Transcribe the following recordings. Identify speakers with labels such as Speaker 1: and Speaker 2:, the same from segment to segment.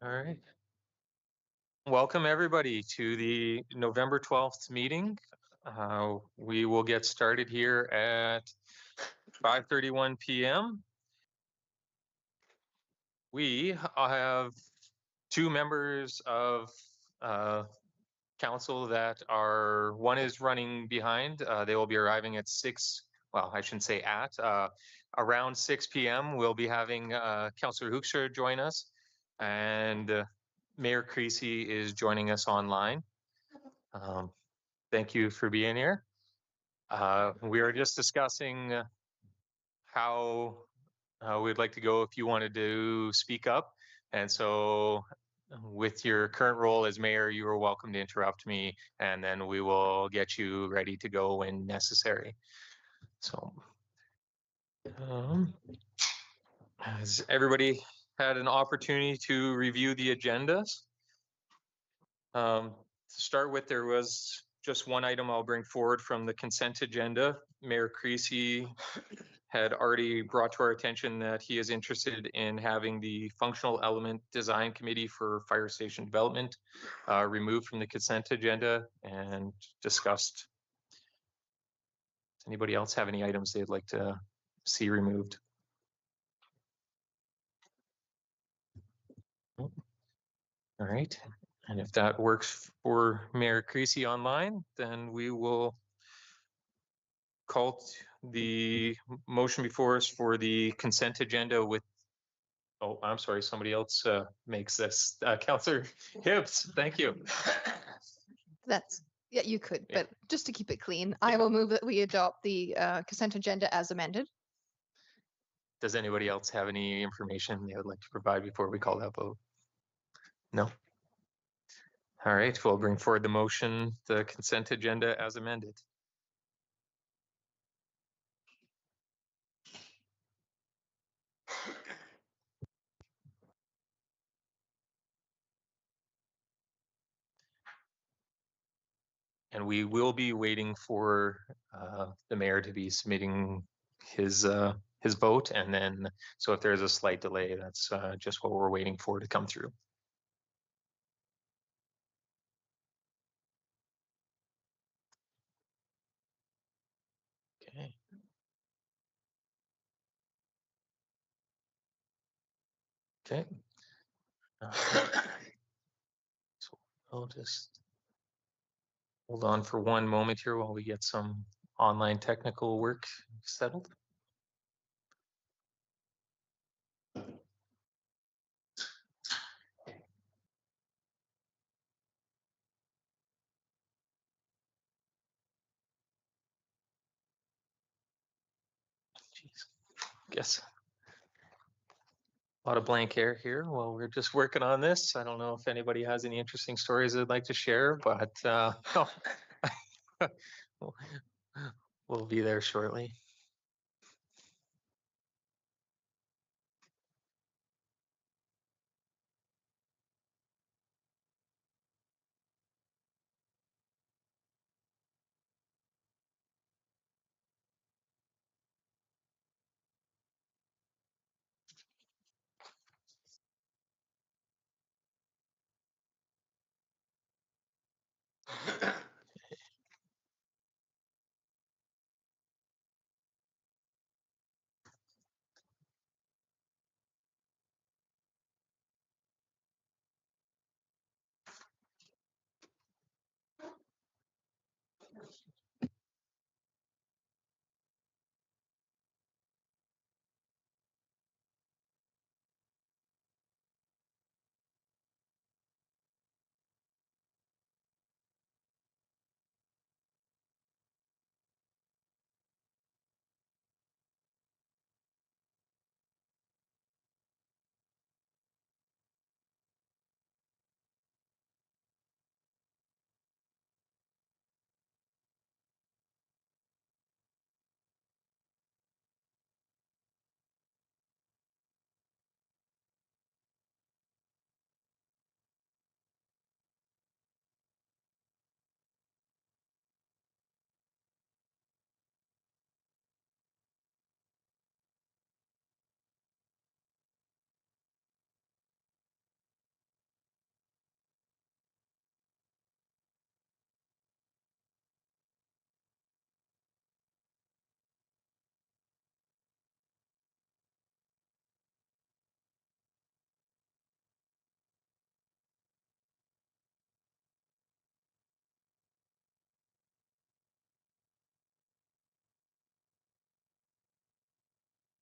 Speaker 1: All right. Welcome everybody to the November 12th meeting. We will get started here at 5:31 p.m. We have two members of council that are, one is running behind. They will be arriving at 6, well, I shouldn't say at, around 6 p.m. We'll be having Councillor Hoekstra join us, and Mayor Creasy is joining us online. Thank you for being here. We were just discussing how we'd like to go if you wanted to speak up. And so with your current role as mayor, you are welcome to interrupt me, and then we will get you ready to go when necessary. So has everybody had an opportunity to review the agendas? To start with, there was just one item I'll bring forward from the consent agenda. Mayor Creasy had already brought to our attention that he is interested in having the functional element design committee for fire station development removed from the consent agenda and discussed. Does anybody else have any items they'd like to see removed? All right. And if that works for Mayor Creasy online, then we will call the motion before us for the consent agenda with, oh, I'm sorry, somebody else makes this. Councillor Hibbs, thank you.
Speaker 2: That's, yeah, you could, but just to keep it clean, I will move that we adopt the consent agenda as amended.
Speaker 1: Does anybody else have any information they would like to provide before we call that vote? No? All right, we'll bring forward the motion, the consent agenda as amended. And we will be waiting for the mayor to be submitting his vote, and then, so if there's a slight delay, that's just what we're waiting for to come through. Okay. Okay. So I'll just hold on for one moment here while we get some online technical work settled. Jeez. Guess a lot of blank air here while we're just working on this. I don't know if anybody has any interesting stories they'd like to share, but we'll be there shortly.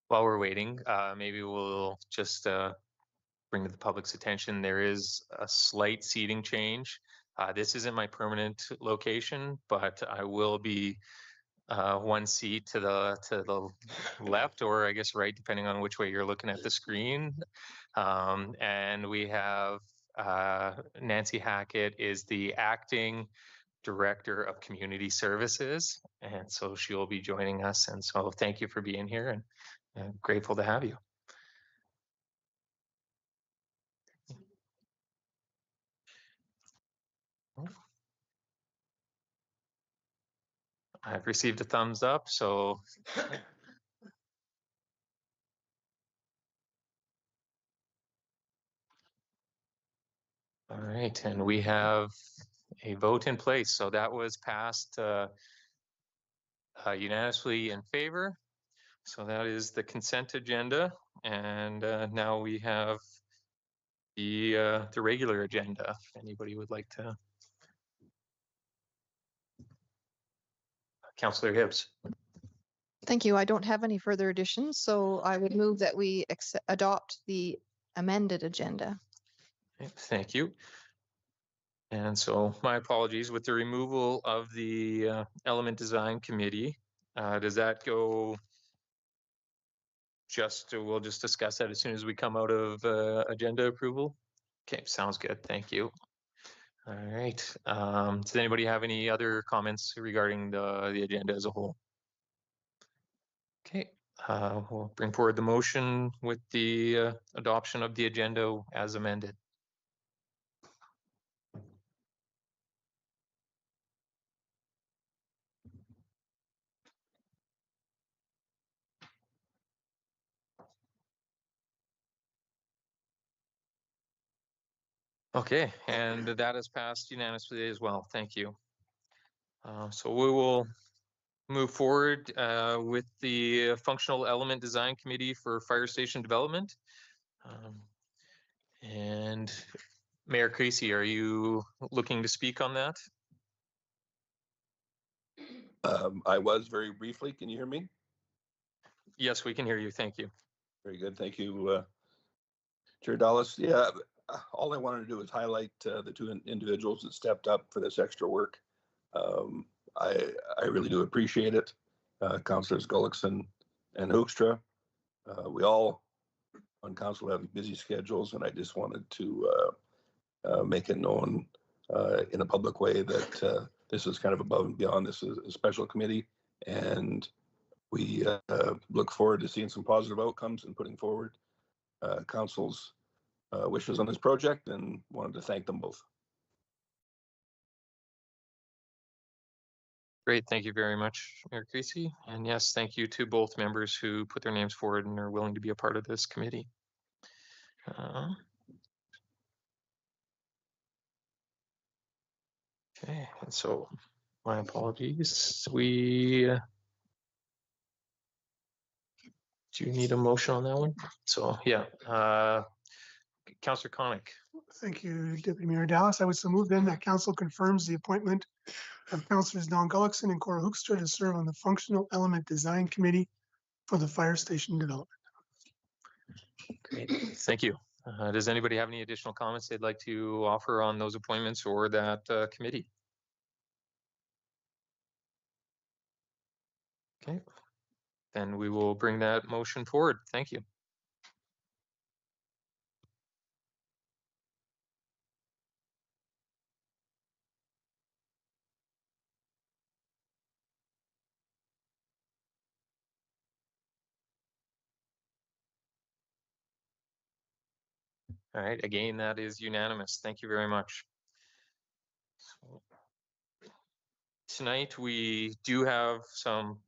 Speaker 1: while we're waiting, maybe we'll just bring to the public's attention, there is a slight seating change. This isn't my permanent location, but I will be one seat to the left, or I guess right, depending on which way you're looking at the screen. And we have Nancy Hackett is the acting Director of Community Services, and so she will be joining us. And so thank you for being here, and I'm grateful to have you. I've received a thumbs up, so all right, and we have a vote in place. So that was passed unanimously in favor. So that is the consent agenda, and now we have the regular agenda. If anybody would like to, Councillor Hibbs.
Speaker 2: Thank you. I don't have any further additions, so I would move that we adopt the amended agenda.
Speaker 1: Okay, thank you. And so my apologies with the removal of the Element Design Committee. Does that go we'll just discuss that as soon as we come out of agenda approval? Okay, sounds good. Thank you. All right. Does anybody have any other comments regarding the agenda as a whole? Okay, we'll bring forward the motion with the adoption of the agenda as amended. Okay, and that has passed unanimously as well. Thank you. So we will move forward with the Functional Element Design Committee for Fire Station Development. And Mayor Creasy, are you looking to speak on that?
Speaker 3: I was very briefly. Can you hear me?
Speaker 1: Yes, we can hear you. Thank you.
Speaker 3: Very good. Thank you, Chair Dallas. Yeah, all I wanted to do is highlight the two individuals that stepped up for this extra work. I really do appreciate it. Councillors Gullickson and Hoekstra. We all on council have busy schedules, and I just wanted to make it known in a public way that this is kind of above and beyond. This is a special committee, and we look forward to seeing some positive outcomes and putting forward council's wishes on this project, and wanted to thank them both.
Speaker 1: Great, thank you very much, Mayor Creasy. And yes, thank you to both members who put their names forward and are willing to be a part of this committee. Okay, and so my apologies. We do you need a motion on that one? So yeah, Councillor Koenig.
Speaker 4: Thank you, Deputy Mayor Dallas. I would so move then that council confirms the appointment of Councillors Don Gullickson and Cora Hoekstra to serve on the Functional Element Design Committee for the Fire Station Development.
Speaker 1: Great, thank you. Does anybody have any additional comments they'd like to offer on those appointments or that committee? Okay, then we will bring that motion forward. Thank you. All right, again, that is unanimous. Thank you very much. So, tonight we do have some,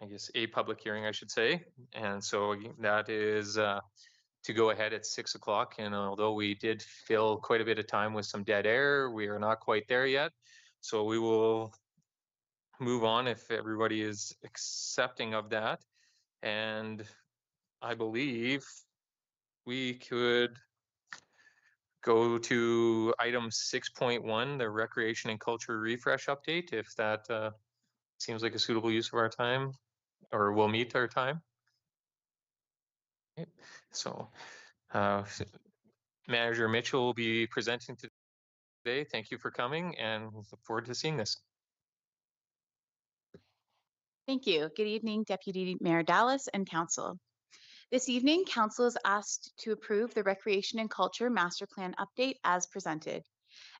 Speaker 1: I guess, a public hearing, I should say. And so that is to go ahead at 6 o'clock. And although we did fill quite a bit of time with some dead air, we are not quite there yet. So we will move on if everybody is accepting of that. And I believe we could go to item 6.1, the recreation and culture refresh update, if that seems like a suitable use of our time or will meet our time. So Manager Mitchell will be presenting today. Thank you for coming and we look forward to seeing this.
Speaker 5: Thank you. Good evening, Deputy Mayor Dallas and Council. This evening, Council is asked to approve the Recreation and Culture Master Plan update as presented.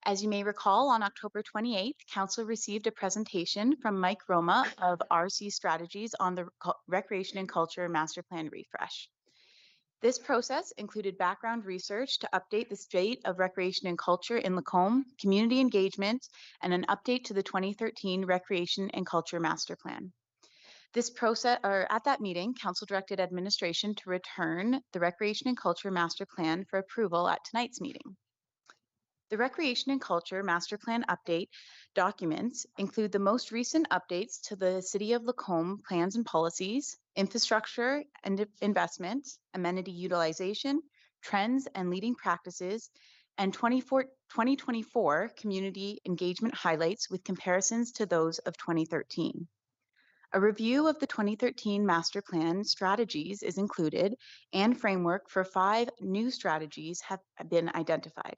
Speaker 5: As you may recall, on October 28th, Council received a presentation from Mike Roma of RC Strategies on the Recreation and Culture Master Plan refresh. This process included background research to update the state of recreation and culture in Lacombe, community engagement, and an update to the 2013 Recreation and Culture Master Plan. This process, or at that meeting, Council directed administration to return the Recreation and Culture Master Plan for approval at tonight's meeting. The Recreation and Culture Master Plan update documents include the most recent updates to the City of Lacombe plans and policies, infrastructure and investment, amenity utilization, trends and leading practices, and 2024 community engagement highlights with comparisons to those of 2013. A review of the 2013 Master Plan strategies is included, and framework for 5 new strategies have been identified.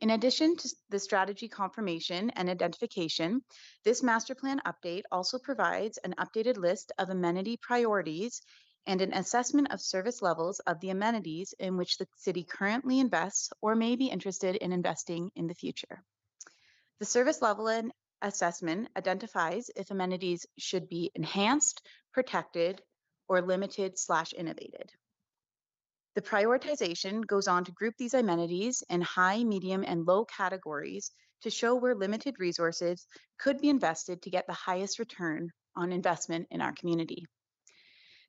Speaker 5: In addition to the strategy confirmation and identification, this Master Plan update also provides an updated list of amenity priorities and an assessment of service levels of the amenities in which the city currently invests or may be interested in investing in the future. The service level and assessment identifies if amenities should be enhanced, protected, or limited/innovated. The prioritization goes on to group these amenities in high, medium, and low categories to show where limited resources could be invested to get the highest return on investment in our community.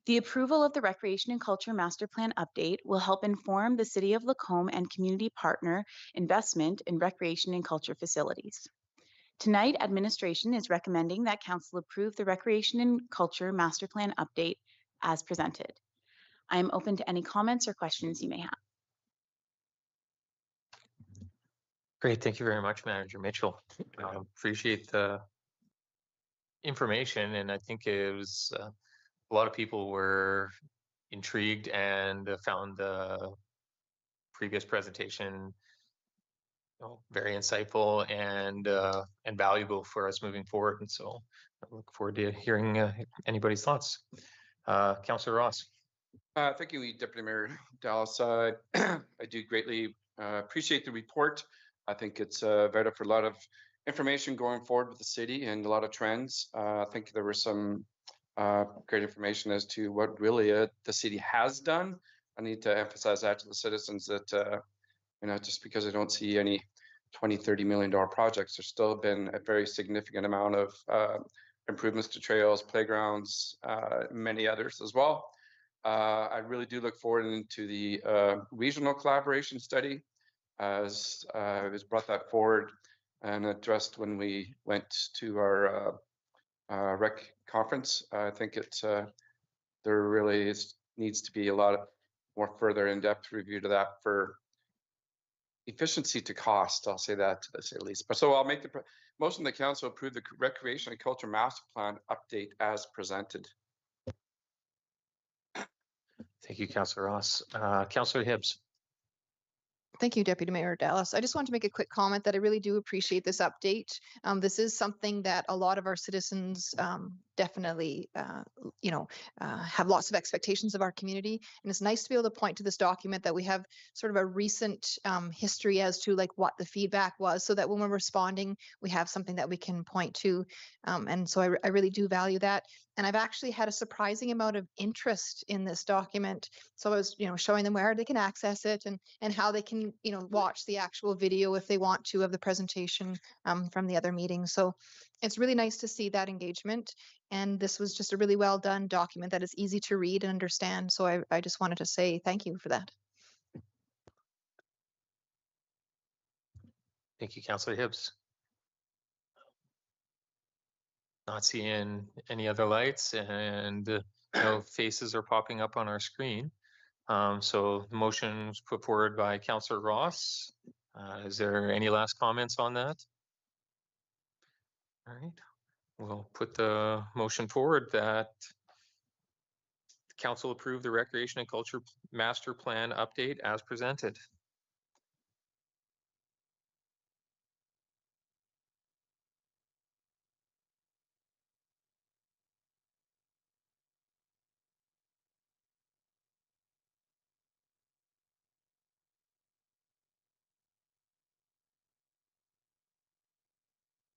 Speaker 5: The approval of the Recreation and Culture Master Plan update will help inform the City of Lacombe and community partner investment in recreation and culture facilities. Tonight, administration is recommending that Council approve the Recreation and Culture Master Plan update as presented. I am open to any comments or questions you may have.
Speaker 1: Great, thank you very much, Manager Mitchell. Appreciate the information, and I think it was a lot of people were intrigued and found the previous presentation very insightful and valuable for us moving forward. And so I look forward to hearing anybody's thoughts. Councillor Ross.
Speaker 6: Thank you, Deputy Mayor Dallas. I do greatly appreciate the report. I think it's vital for a lot of information going forward with the city and a lot of trends. I think there was some great information as to what really the city has done. I need to emphasize that to the citizens that just because I don't see any $20-30 million projects, there's still been a very significant amount of improvements to trails, playgrounds, many others as well. I really do look forward into the regional collaboration study, as I was brought that forward and addressed when we went to our rec conference. I think there really needs to be a lot more further in-depth review to that for efficiency to cost. I'll say that to say the least. But so I'll make the motion that council approve the Recreation and Culture Master Plan update as presented.
Speaker 1: Thank you, Councillor Ross. Councillor Hibbs.
Speaker 2: Thank you, Deputy Mayor Dallas. I just want to make a quick comment that I really do appreciate this update. This is something that a lot of our citizens definitely, have lots of expectations of our community. And it's nice to be able to point to this document that we have sort of a recent history as to like what the feedback was, so that when we're responding, we have something that we can point to. And so I really do value that. And I've actually had a surprising amount of interest in this document. So I was, showing them where they can access it and how they can, watch the actual video if they want to of the presentation from the other meetings. So it's really nice to see that engagement. And this was just a really well done document that is easy to read and understand. So I just wanted to say thank you for that.
Speaker 1: Thank you, Councillor Hibbs. Not seeing any other lights, and no faces are popping up on our screen. So the motion was put forward by Councillor Ross. Is there any last comments on that? All right, we'll put the motion forward that council approve the Recreation and Culture Master Plan update as presented.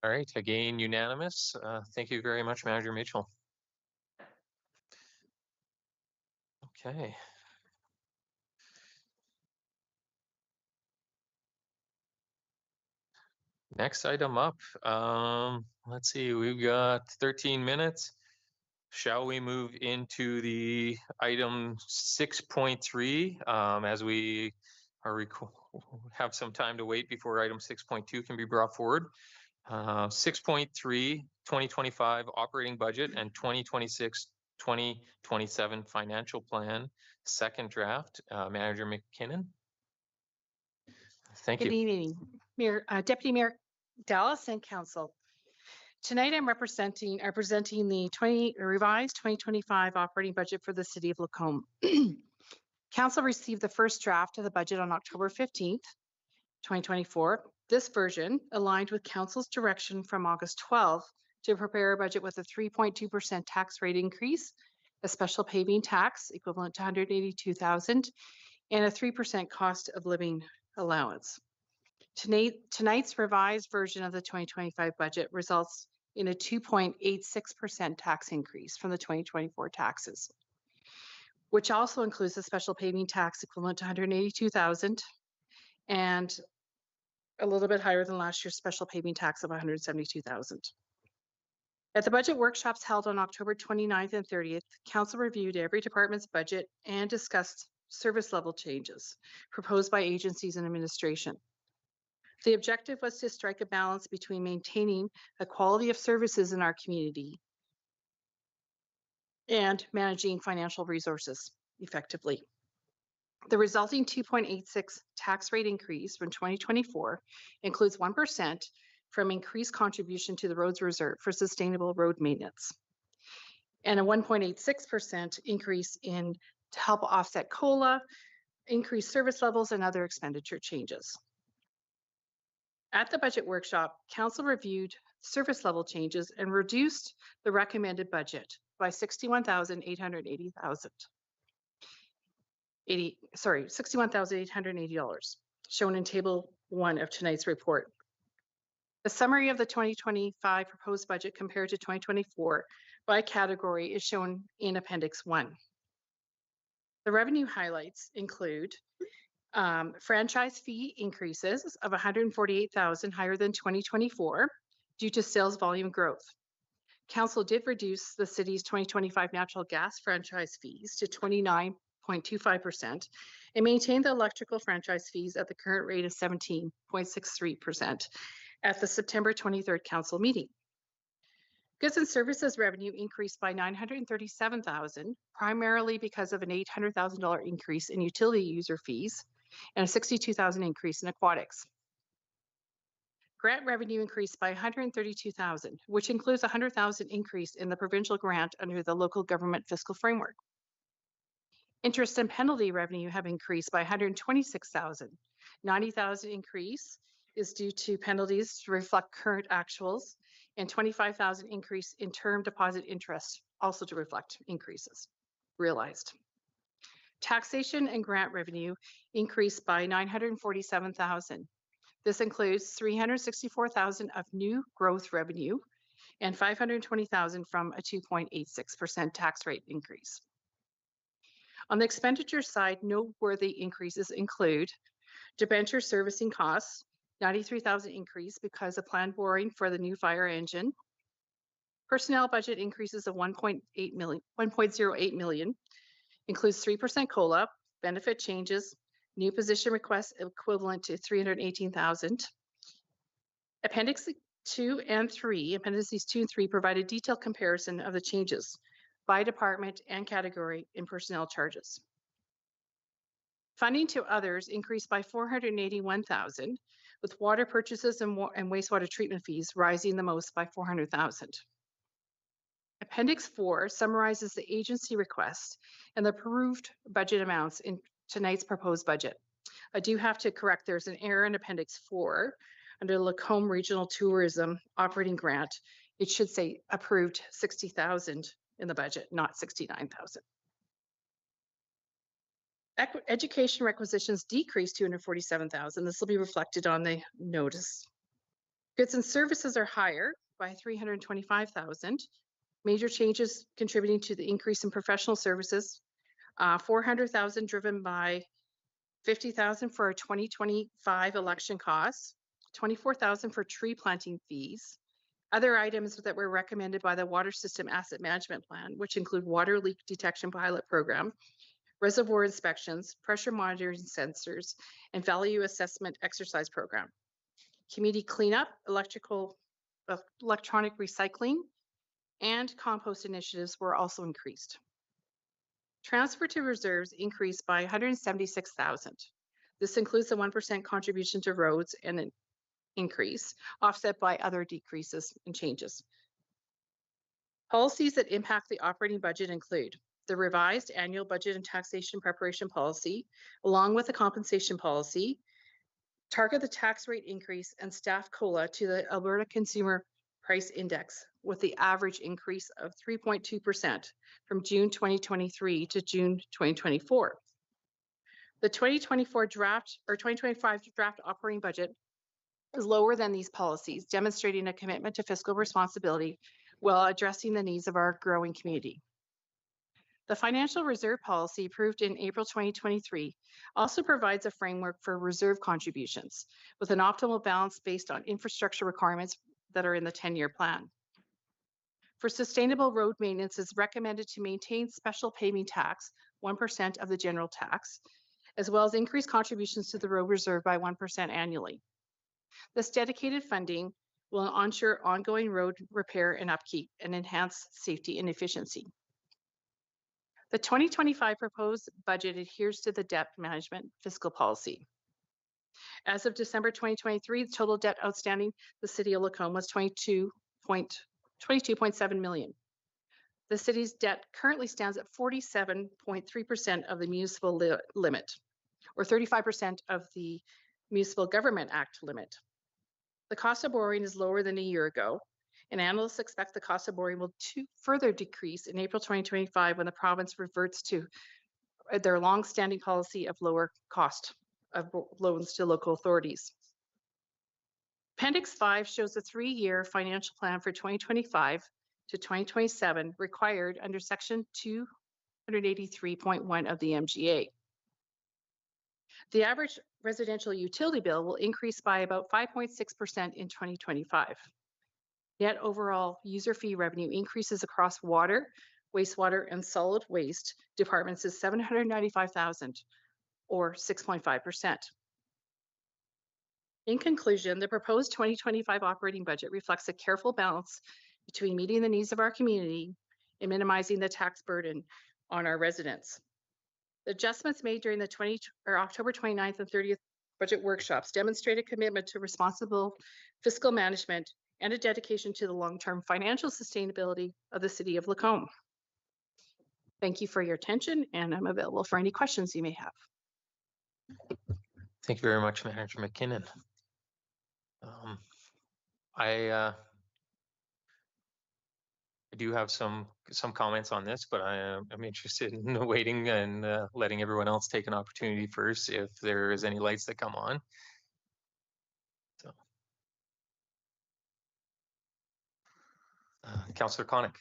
Speaker 1: All right, again, unanimous. Thank you very much, Manager Mitchell. Okay. Next item up, let's see, we've got 13 minutes. Shall we move into the item 6.3 as we are have some time to wait before item 6.2 can be brought forward? 6.3, 2025 operating budget and 2026-2027 financial plan, second draft. Manager McKinnon. Thank you.
Speaker 7: Good evening, Deputy Mayor Dallas and Council. Tonight I'm presenting the revised 2025 operating budget for the City of Lacombe. Council received the first draft of the budget on October 15th, 2024. This version aligned with Council's direction from August 12th to prepare a budget with a 3.2% tax rate increase, a special paving tax equivalent to $182,000, and a 3% cost of living allowance. Tonight's revised version of the 2025 budget results in a 2.86% tax increase from the 2024 taxes, which also includes a special paving tax equivalent to $182,000 and a little bit higher than last year's special paving tax of $172,000. At the budget workshops held on October 29th and 30th, Council reviewed every department's budget and discussed service level changes proposed by agencies and administration. The objective was to strike a balance between maintaining a quality of services in our community and managing financial resources effectively. The resulting 2.86 tax rate increase from 2024 includes 1% from increased contribution to the roads reserve for sustainable road maintenance and a 1.86% increase to help offset COLA, increased service levels, and other expenditure changes. At the budget workshop, Council reviewed service level changes and reduced the recommended budget by $61,880, shown in Table 1 of tonight's report. A summary of the 2025 proposed budget compared to 2024 by category is shown in Appendix 1. The revenue highlights include franchise fee increases of $148,000 higher than 2024 due to sales volume growth. Council did reduce the city's 2025 natural gas franchise fees to 29.25% and maintained the electrical franchise fees at the current rate of 17.63% at the September 23rd Council meeting. Goods and services revenue increased by $937,000, primarily because of an $800,000 increase in utility user fees and a $62,000 increase in aquatics. Grant revenue increased by $132,000, which includes a $100,000 increase in the provincial grant under the local government fiscal framework. Interest and penalty revenue have increased by $126,000. $90,000 increase is due to penalties to reflect current actuals, and $25,000 increase in term deposit interest, also to reflect increases realized. Taxation and grant revenue increased by $947,000. This includes $364,000 of new growth revenue and $520,000 from a 2.86% tax rate increase. On the expenditure side, noteworthy increases include debenture servicing costs, $93,000 increase because of planned borrowing for the new fire engine. Personnel budget increases of $1.08 million, includes 3% COLA, benefit changes, new position requests equivalent to $318,000. Appendices 2 and 3 provide a detailed comparison of the changes by department and category in personnel charges. Funding to others increased by $481,000, with water purchases and wastewater treatment fees rising the most by $400,000. Appendix 4 summarizes the agency request and the approved budget amounts in tonight's proposed budget. I do have to correct, there's an error in Appendix 4 under Lacombe Regional Tourism Operating Grant. It should say approved 60,000 in the budget, not 69,000. Education requisitions decreased 247,000. This will be reflected on the notice. Goods and services are higher by 325,000. Major changes contributing to the increase in professional services, 400,000 driven by 50,000 for our 2025 election costs, 24,000 for tree planting fees. Other items that were recommended by the Water System Asset Management Plan, which include water leak detection pilot program, reservoir inspections, pressure monitoring sensors, and value assessment exercise program. Community cleanup, electronic recycling, and compost initiatives were also increased. Transfer to reserves increased by 176,000. This includes the 1% contribution to roads and an increase, offset by other decreases and changes. Policies that impact the operating budget include the revised annual budget and taxation preparation policy, along with the compensation policy, target the tax rate increase and staff COLA to the Alberta Consumer Price Index with the average increase of 3.2% from June 2023 to June 2024. The 2024 draft or 2025 draft operating budget is lower than these policies, demonstrating a commitment to fiscal responsibility while addressing the needs of our growing community. The financial reserve policy approved in April 2023 also provides a framework for reserve contributions with an optimal balance based on infrastructure requirements that are in the 10-year plan. For sustainable road maintenance, it's recommended to maintain special paving tax, 1% of the general tax, as well as increase contributions to the road reserve by 1% annually. This dedicated funding will ensure ongoing road repair and upkeep and enhance safety and efficiency. The 2025 proposed budget adheres to the debt management fiscal policy. As of December 2023, the total debt outstanding the City of Lacombe was 22.7 million. The city's debt currently stands at 47.3% of the municipal limit, or 35% of the Municipal Government Act limit. The cost of borrowing is lower than a year ago, and analysts expect the cost of borrowing will further decrease in April 2025 when the province reverts to their long-standing policy of lower cost of loans to local authorities. Appendix 5 shows a 3-year financial plan for 2025 to 2027 required under Section 283.1 of the MGA. The average residential utility bill will increase by about 5.6% in 2025. Net overall user fee revenue increases across water, wastewater, and solid waste departments is $795,000, or 6.5%. In conclusion, the proposed 2025 operating budget reflects a careful balance between meeting the needs of our community and minimizing the tax burden on our residents. The adjustments made during the October 29th and 30th budget workshops demonstrate a commitment to responsible fiscal management and a dedication to the long-term financial sustainability of the City of Lacombe. Thank you for your attention, and I'm available for any questions you may have.
Speaker 1: Thank you very much, Manager McKinnon. I do have some comments on this, but I'm interested in waiting and letting everyone else take an opportunity first if there is any lights that come on. So, Councillor Connick.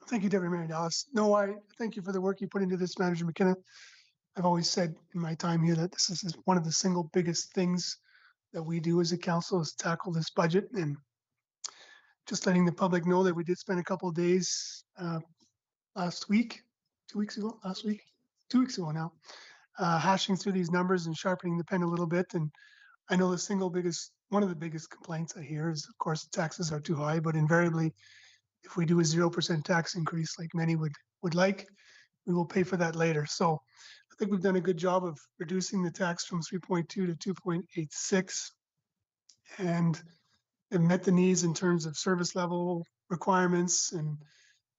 Speaker 4: Thank you, Deputy Mayor Dallas. No, I thank you for the work you put into this, Manager McKinnon. I've always said in my time here that this is one of the single biggest things that we do as a council is tackle this budget, and just letting the public know that we did spend a couple of days last week, 2 weeks ago, last week, 2 weeks ago now, hashing through these numbers and sharpening the pen a little bit. And I know one of the biggest complaints I hear is, of course, taxes are too high, but invariably, if we do a 0% tax increase like many would like, we will pay for that later. So I think we've done a good job of reducing the tax from 3.2 to 2.86, and it met the needs in terms of service level requirements and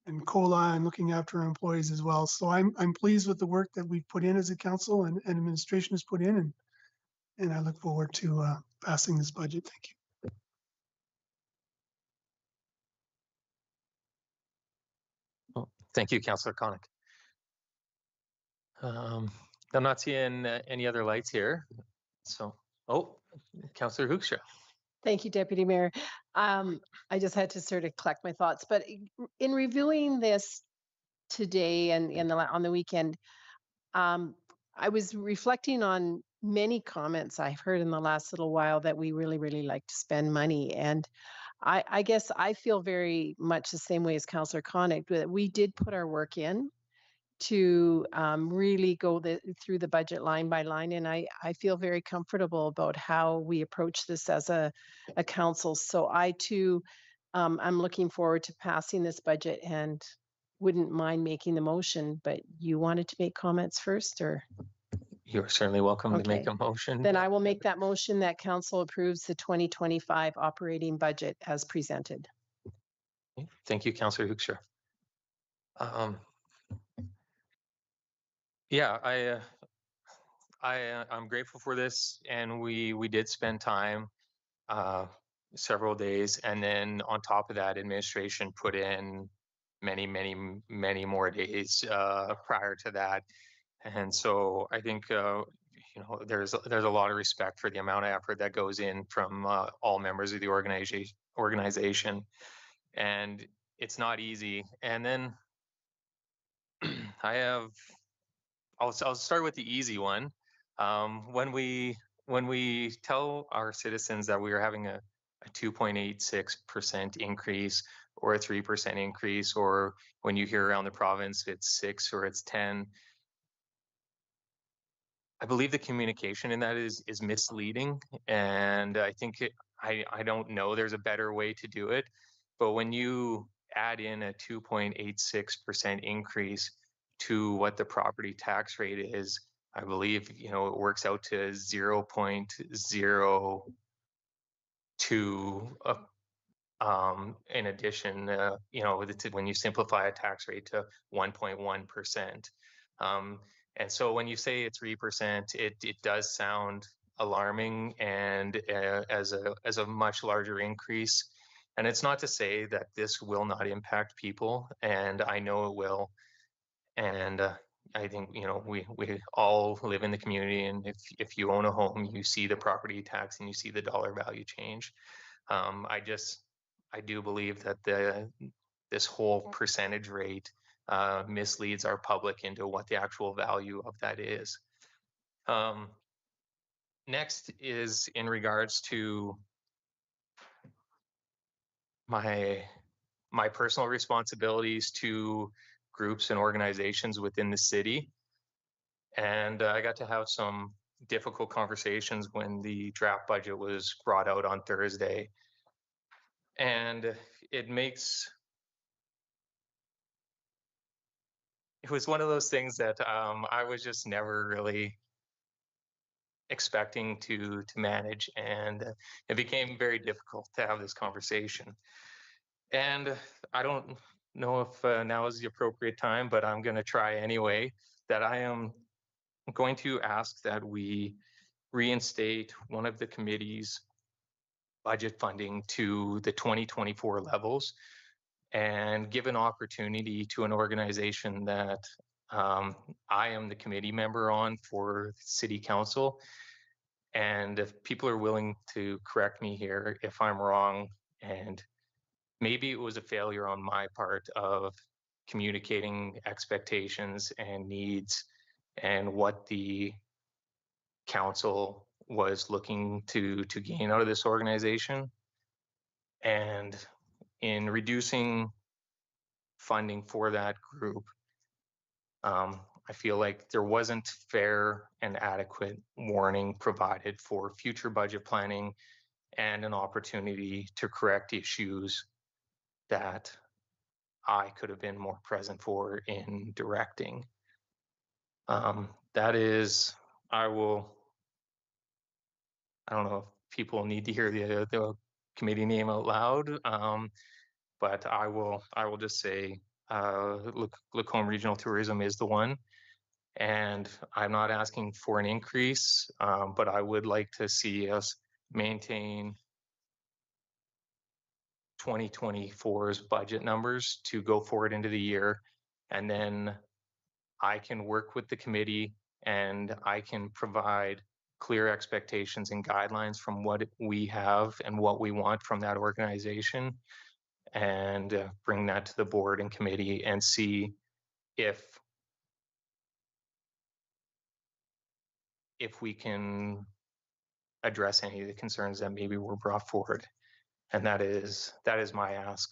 Speaker 4: and COLA and looking after our employees as well. So I'm pleased with the work that we've put in as a council and administration has put in, and I look forward to passing this budget. Thank you.
Speaker 1: Well, thank you, Councillor Connick. I'm not seeing any other lights here. So, oh, Councillor Hoekstra.
Speaker 8: Thank you, Deputy Mayor. I just had to sort of collect my thoughts, but in reviewing this today and on the weekend, I was reflecting on many comments I've heard in the last little while that we really, really like to spend money. And I guess I feel very much the same way as Councillor Connick, that we did put our work in to really go through the budget line by line. And I feel very comfortable about how we approach this as a council. So I too, I'm looking forward to passing this budget and wouldn't mind making the motion, but you wanted to make comments first, or?
Speaker 1: You're certainly welcome to make
Speaker 8: Okay.
Speaker 1: a motion.
Speaker 8: Then I will make that motion that council approves the 2025 operating budget as presented.
Speaker 1: Okay, thank you, Councillor Hoekstra. Yeah, I'm grateful for this, and we did spend time, several days, and then on top of that, administration put in many more days prior to that, and so I think you know, there's a lot of respect for the amount of effort that goes in from all members of the organization, and it's not easy. And then I'll start with the easy one. When we tell our citizens that we are having a 2.86% increase or a 3% increase, or when you hear around the province it's 6 or it's 10, I believe the communication in that is misleading, and I think I don't know there's a better way to do it. But when you add in a 2.86% increase to what the property tax rate is, I believe, you know, it works out to 0.02. In addition, you know, when you simplify a tax rate to 1.1%. And so when you say it's 3%, it does sound alarming, and as a much larger increase. And it's not to say that this will not impact people, and I know it will. And I think, you know, we all live in the community, and if you own a home, you see the property tax and you see the dollar value change. I do believe that this whole percentage rate misleads our public into what the actual value of that is. Next is in regards to my personal responsibilities to groups and organizations within the city. And I got to have some difficult conversations when the draft budget was brought out on Thursday. And it was one of those things that I was just never really expecting to manage, and it became very difficult to have this conversation. And I don't know if now is the appropriate time, but I'm going to try anyway, that I am going to ask that we reinstate one of the committee's budget funding to the 2024 levels, and give an opportunity to an organization that I am the committee member on for City Council. And if people are willing to correct me here if I'm wrong, and maybe it was a failure on my part of communicating expectations and needs and what the council was looking to gain out of this organization. And in reducing funding for that group, I feel like there wasn't fair and adequate warning provided for future budget planning and an opportunity to correct issues that I could have been more present for in directing. That is, I don't know if people need to hear the committee name out loud, but I will just say Lacombe Regional Tourism is the one. And I'm not asking for an increase, but I would like to see us maintain 2024's budget numbers to go forward into the year. And then I can work with the committee and I can provide clear expectations and guidelines from what we have and what we want from that organization, and bring that to the board and committee and see if we can address any of the concerns that maybe were brought forward. And that is my ask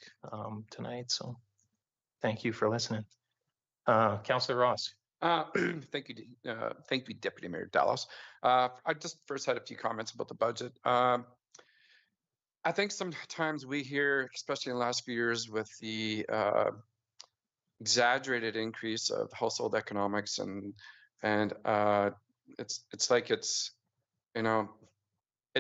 Speaker 1: tonight. So thank you for listening. Councillor Ross.
Speaker 6: Thank you, Deputy Mayor Dallas. I just first had a few comments about the budget. I think sometimes we hear, especially in the last few years, with the exaggerated increase of household economics, and it's like it's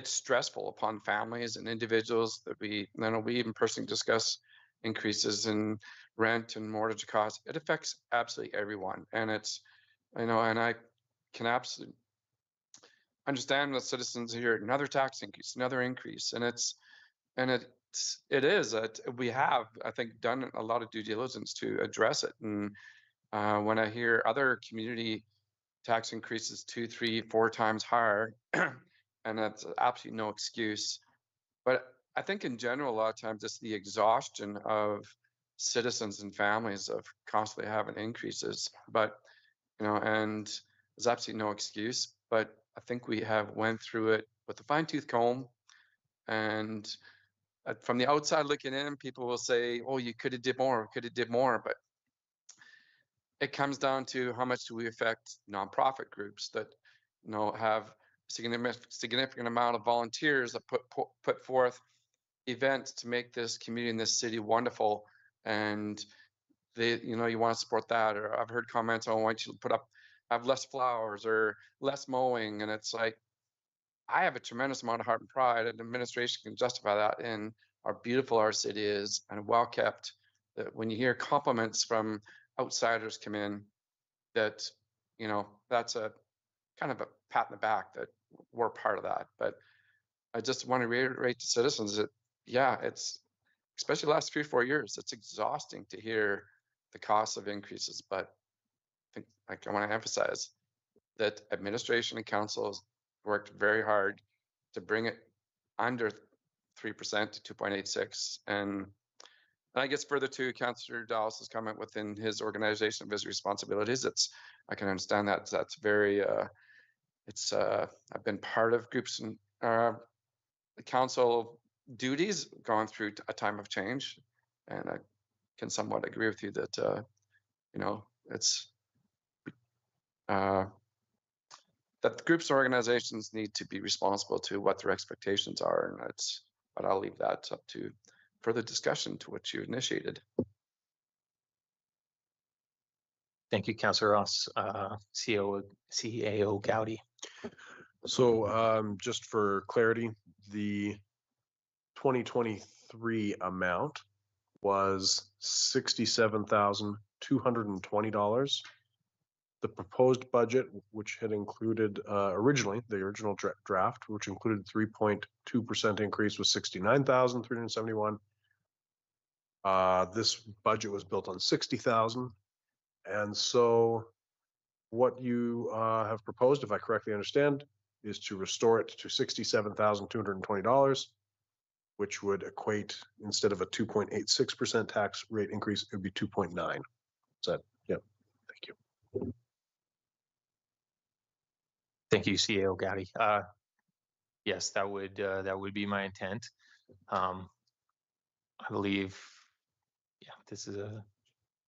Speaker 6: stressful upon families and individuals that we even personally discuss increases in rent and mortgage costs. It affects absolutely everyone, and it's and I can absolutely understand the citizens here. Another tax increase, another increase, and it is that we have, I think, done a lot of due diligence to address it. And when I hear other community tax increases 2, 3, 4 times higher, and that's absolutely no excuse. But I think in general, a lot of times it's the exhaustion of citizens and families of constantly having increases. But and there's absolutely no excuse. But I think we have went through it with a fine-tooth comb, and from the outside looking in, people will say, "Oh, you could have did more, could have did more." But it comes down to how much do we affect nonprofit groups that have significant amount of volunteers that put forth events to make this community in this city wonderful, and they you want to support that. Or I've heard comments, "Oh, I want you to have less flowers or less mowing," and it's like, I have a tremendous amount of heart and pride, and administration can justify that in how beautiful our city is and well kept. That when you hear compliments from outsiders come in, that that's a kind of a pat in the back that we're part of that. But I just want to reiterate to citizens that it's, especially the last 3 or 4 years, it's exhausting to hear the cost of increases. But I want to emphasize that administration and council has worked very hard to bring it under 3% to 2.86. And I guess further to Councillor Dallas's comment within his organization of his responsibilities, I can understand that. That's very, I've been part of groups and the council duties going through a time of change, and I can somewhat agree with you that it's that the groups and organizations need to be responsible to what their expectations are, and but I'll leave that up to further discussion to what you initiated.
Speaker 1: Thank you, Councillor Ross. CAO Gowdy.
Speaker 9: So just for clarity, the 2023 amount was $67,220. The proposed budget, which had included originally the original draft, which included 3.2% increase, was $69,371. This budget was built on $60,000, and so what you have proposed, if I correctly understand, is to restore it to $67,220, which would equate, instead of a 2.86% tax rate increase, it would be 2.9. Is that, yep? Thank you.
Speaker 1: Thank you, CAO Gowdy. Yes, that would be my intent. I believe, this is a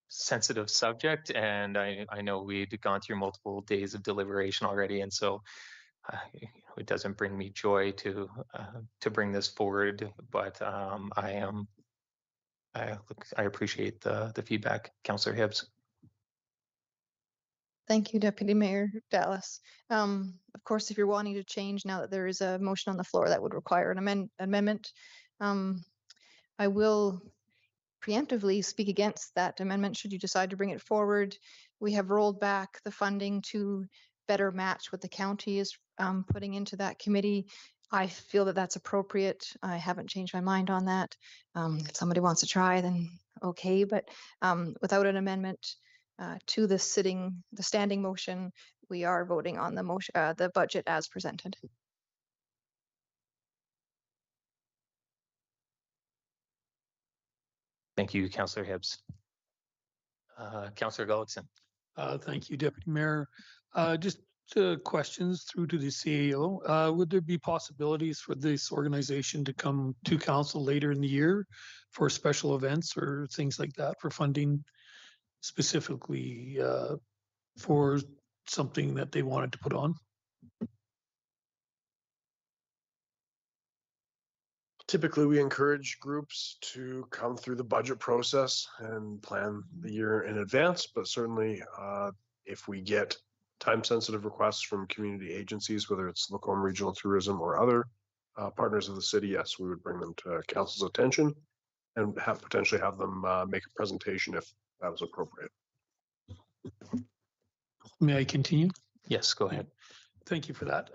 Speaker 1: sensitive subject, and I know we'd gone through multiple days of deliberation already, and so it doesn't bring me joy to bring this forward, but I appreciate the feedback, Councillor Hibbs.
Speaker 2: Thank you, Deputy Mayor Dallas. Of course, if you're wanting to change now that there is a motion on the floor that would require an amendment, I will preemptively speak against that amendment should you decide to bring it forward. We have rolled back the funding to better match what the county is putting into that committee. I feel that that's appropriate. I haven't changed my mind on that. If somebody wants to try, then okay, but without an amendment to the standing motion, we are voting on the motion, the budget as presented.
Speaker 1: Thank you, Councillor Hibbs. Councillor Gullickson.
Speaker 10: Thank you, Deputy Mayor. Just questions through to the CAO. Would there be possibilities for this organization to come to council later in the year for special events or things like that for funding specifically for something that they wanted to put on?
Speaker 9: Typically, we encourage groups to come through the budget process and plan the year in advance, but certainly if we get time-sensitive requests from community agencies, whether it's Lacombe Regional Tourism or other partners of the city, yes, we would bring them to council's attention and potentially have them make a presentation if that was appropriate.
Speaker 10: May I continue?
Speaker 1: Yes, go ahead.
Speaker 10: Thank you for that.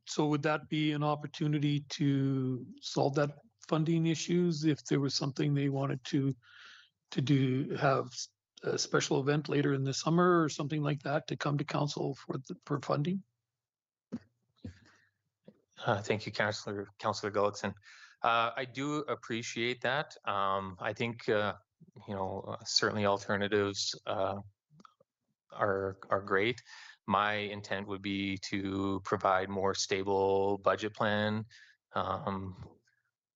Speaker 10: So would that be an opportunity to solve that funding issues if there was something they wanted to do, have a special event later in the summer or something like that to come to council for funding?
Speaker 1: Thank you, Councillor Gullickson. I do appreciate that. I think certainly alternatives are great. My intent would be to provide more stable budget plan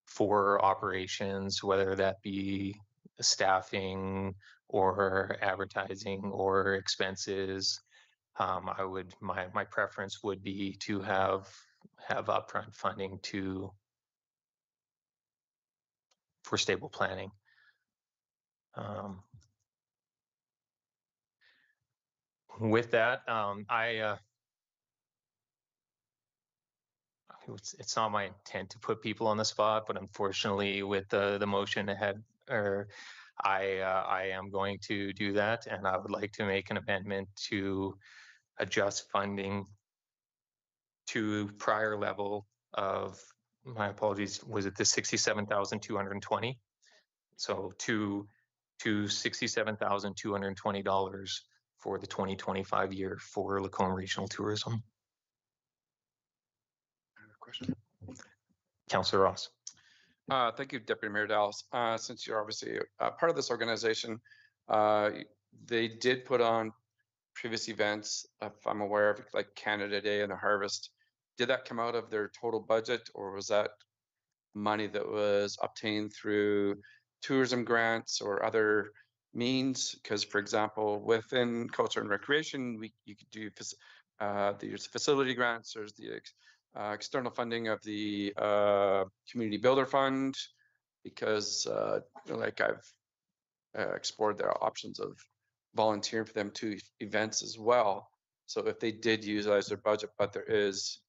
Speaker 1: for operations, whether that be staffing or advertising or expenses. My preference would be to have upfront funding for stable planning. With that, it's not my intent to put people on the spot, but unfortunately, with the motion ahead, I am going to do that, and I would like to make an amendment to adjust funding to prior level of, my apologies, was it the 67,220? So to $67,220 for the 2025 year for Lacombe Regional Tourism.
Speaker 6: Question.
Speaker 1: Councillor Ross.
Speaker 6: Thank you, Deputy Mayor Dallas. Since you're obviously part of this organization, they did put on previous events, if I'm aware of, like Canada Day and the Harvest. Did that come out of their total budget, or was that money that was obtained through tourism grants or other means? Because, for example, within culture and recreation, you could do there's facility grants, there's the external funding of the community builder fund, because like I've explored their options of volunteering for them to events as well. So if they did utilize their budget, but there is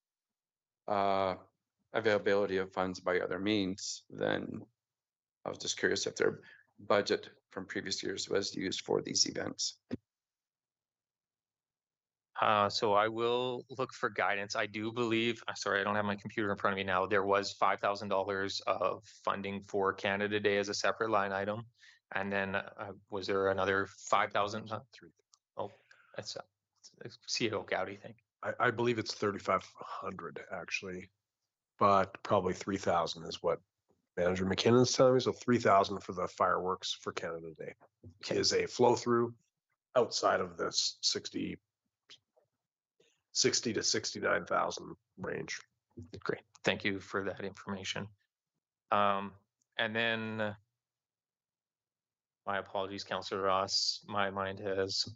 Speaker 6: availability of funds by other means, then I was just curious if their budget from previous years was used for these events.
Speaker 1: So I will look for guidance. I do believe, sorry, I don't have my computer in front of me now. There was $5,000 of funding for Canada Day as a separate line item. And then was there another 5,000? Oh, that's CAO Gowdy thing.
Speaker 9: I believe it's 3,500 actually, but probably 3,000 is what Manager McKinnon is telling me. So 3,000 for the fireworks for Canada Day is a flow through outside of this 60 to 69,000 range.
Speaker 1: Great, thank you for that information. And then, my apologies, Councillor Ross, my mind has.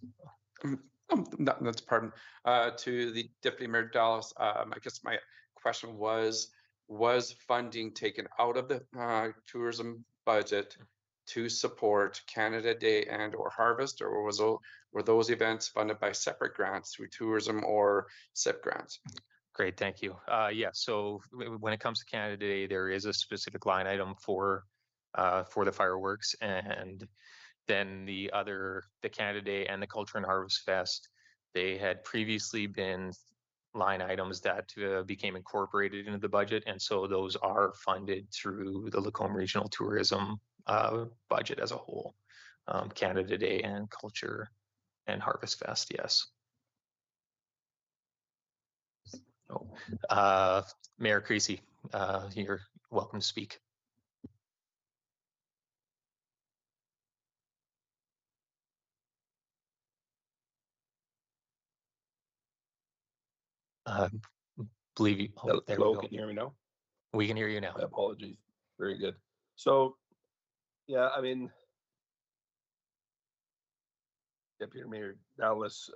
Speaker 6: That's pardon. To the Deputy Mayor Dallas, I guess my question was funding taken out of the tourism budget to support Canada Day and or Harvest, or were those events funded by separate grants through tourism or SIP grants?
Speaker 1: Great, thank you. Yeah, so when it comes to Canada Day, there is a specific line item for for the fireworks, and then the Canada Day and the Culture and Harvest Fest, they had previously been line items that became incorporated into the budget, and so those are funded through the Lacombe Regional Tourism budget as a whole. Canada Day and Culture and Harvest Fest, yes. Mayor Creasy, you're welcome to speak. Believe you. Oh, there we
Speaker 3: Hello,
Speaker 1: go.
Speaker 3: can you hear me now?
Speaker 1: We can hear you now.
Speaker 3: My apologies. Very good. So, yeah, I mean, Deputy Mayor Dallas,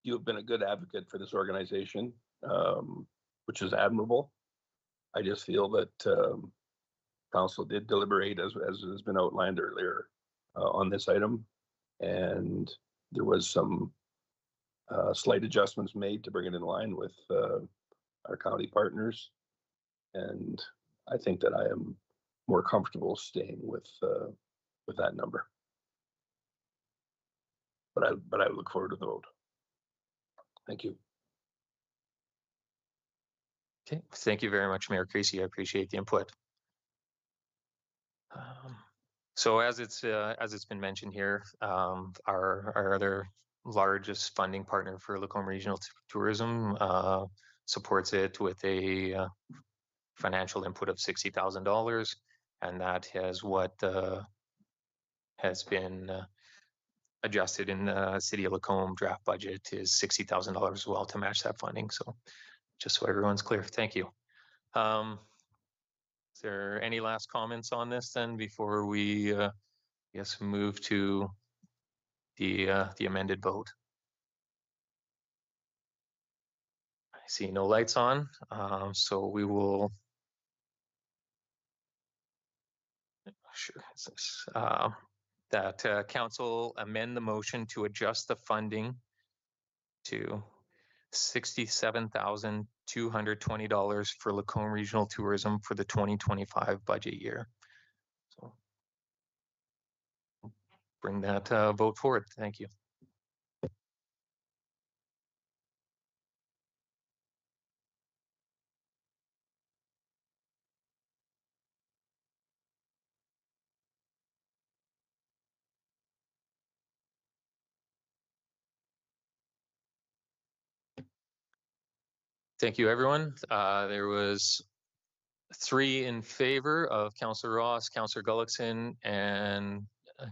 Speaker 3: you have been a good advocate for this organization, which is admirable. I just feel that council did deliberate, as has been outlined earlier, on this item, and there was some slight adjustments made to bring it in line with our county partners, and I think that I am more comfortable staying with that number. But I look forward to the vote. Thank you.
Speaker 1: Okay, thank you very much, Mayor Creasy. I appreciate the input. So as it's been mentioned here, our other largest funding partner for Lacombe Regional Tourism supports it with a financial input of $60,000, and that has been adjusted in the City of Lacombe draft budget is $60,000 as well to match that funding. So just so everyone's clear, thank you. Is there any last comments on this then before we move to the amended vote? I see no lights on, so we will. Sure. That council amend the motion to adjust the funding to $67,220 for Lacombe Regional Tourism for the 2025 budget year. So bring that vote forward. Thank you. Thank you, everyone. There was 3 in favor of Councillor Ross, Councillor Gullickson, and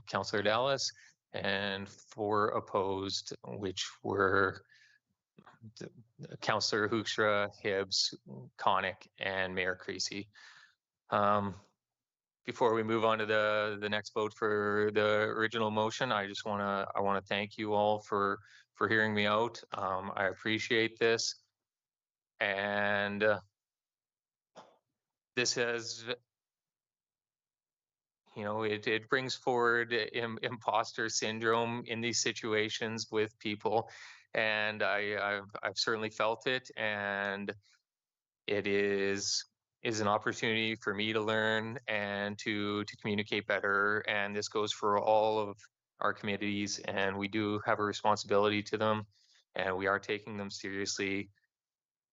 Speaker 1: Councillor Dallas, and 4 opposed, which were Councillor Hoekstra, Hibbs, Connick, and Mayor Creasy. Before we move on to the next vote for the original motion, I just want to thank you all for hearing me out. I appreciate this. And this has, it brings forward imposter syndrome in these situations with people, and I've certainly felt it, and it is an opportunity for me to learn and to communicate better, and this goes for all of our committees, and we do have a responsibility to them, and we are taking them seriously.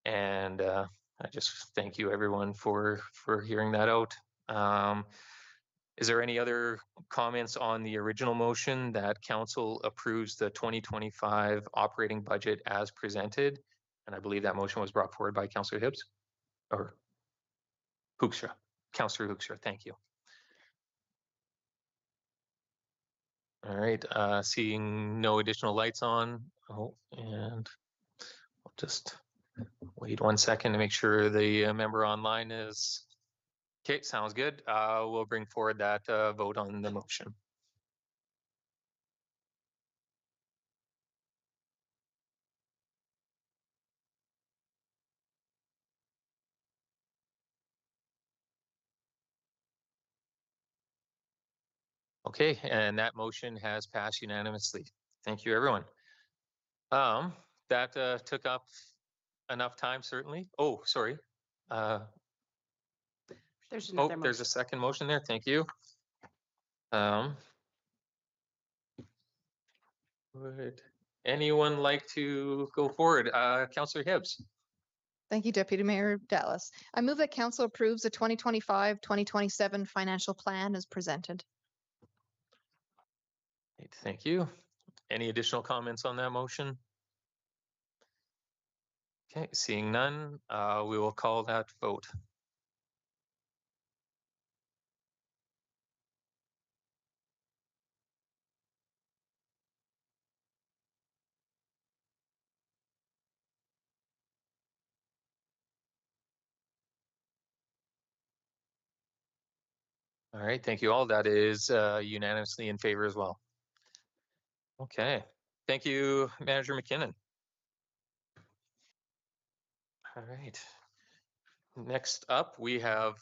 Speaker 1: And I just thank you, everyone, for hearing that out. Is there any other comments on the original motion that council approves the 2025 operating budget as presented? And I believe that motion was brought forward by Councillor Hibbs or Hoekstra. Councillor Hoekstra, thank you. All right, seeing no additional lights on. Oh, and I'll just wait 1 second to make sure the member online is okay. Sounds good. We'll bring forward that vote on the motion. Okay, and that motion has passed unanimously. Thank you, everyone. That took up enough time, certainly. Oh, sorry.
Speaker 7: There's
Speaker 1: Oh,
Speaker 7: another
Speaker 1: there's a
Speaker 7: motion.
Speaker 1: second motion there. Thank you. Would anyone like to go forward? Councillor Hibbs.
Speaker 2: Thank you, Deputy Mayor Dallas. I move that council approves the 2025-2027 financial plan as presented.
Speaker 1: Great, thank you. Any additional comments on that motion? Okay, seeing none, we will call that vote. All right, thank you all. That is unanimously in favor as well. Okay, thank you, Manager McKinnon. All right. Next up, we have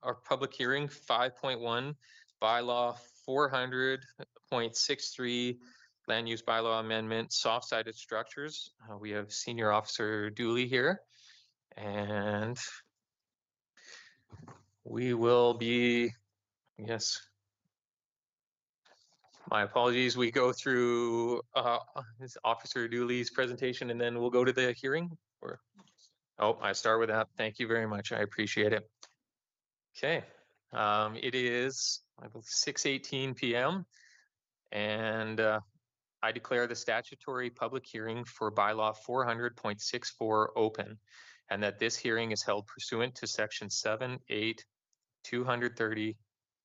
Speaker 1: our public hearing 5.1 bylaw 400.63 land use bylaw amendment soft-sided structures. We have Senior Officer Dooley here, and we will be, yes, my apologies. We go through Officer Dooley's presentation and then we'll go to the hearing. Or, oh, I start with that. Thank you very much. I appreciate it. Okay, it is 6:18 p.m. and I declare the statutory public hearing for bylaw 400.64 open, and that this hearing is held pursuant to section 7, 8, 230,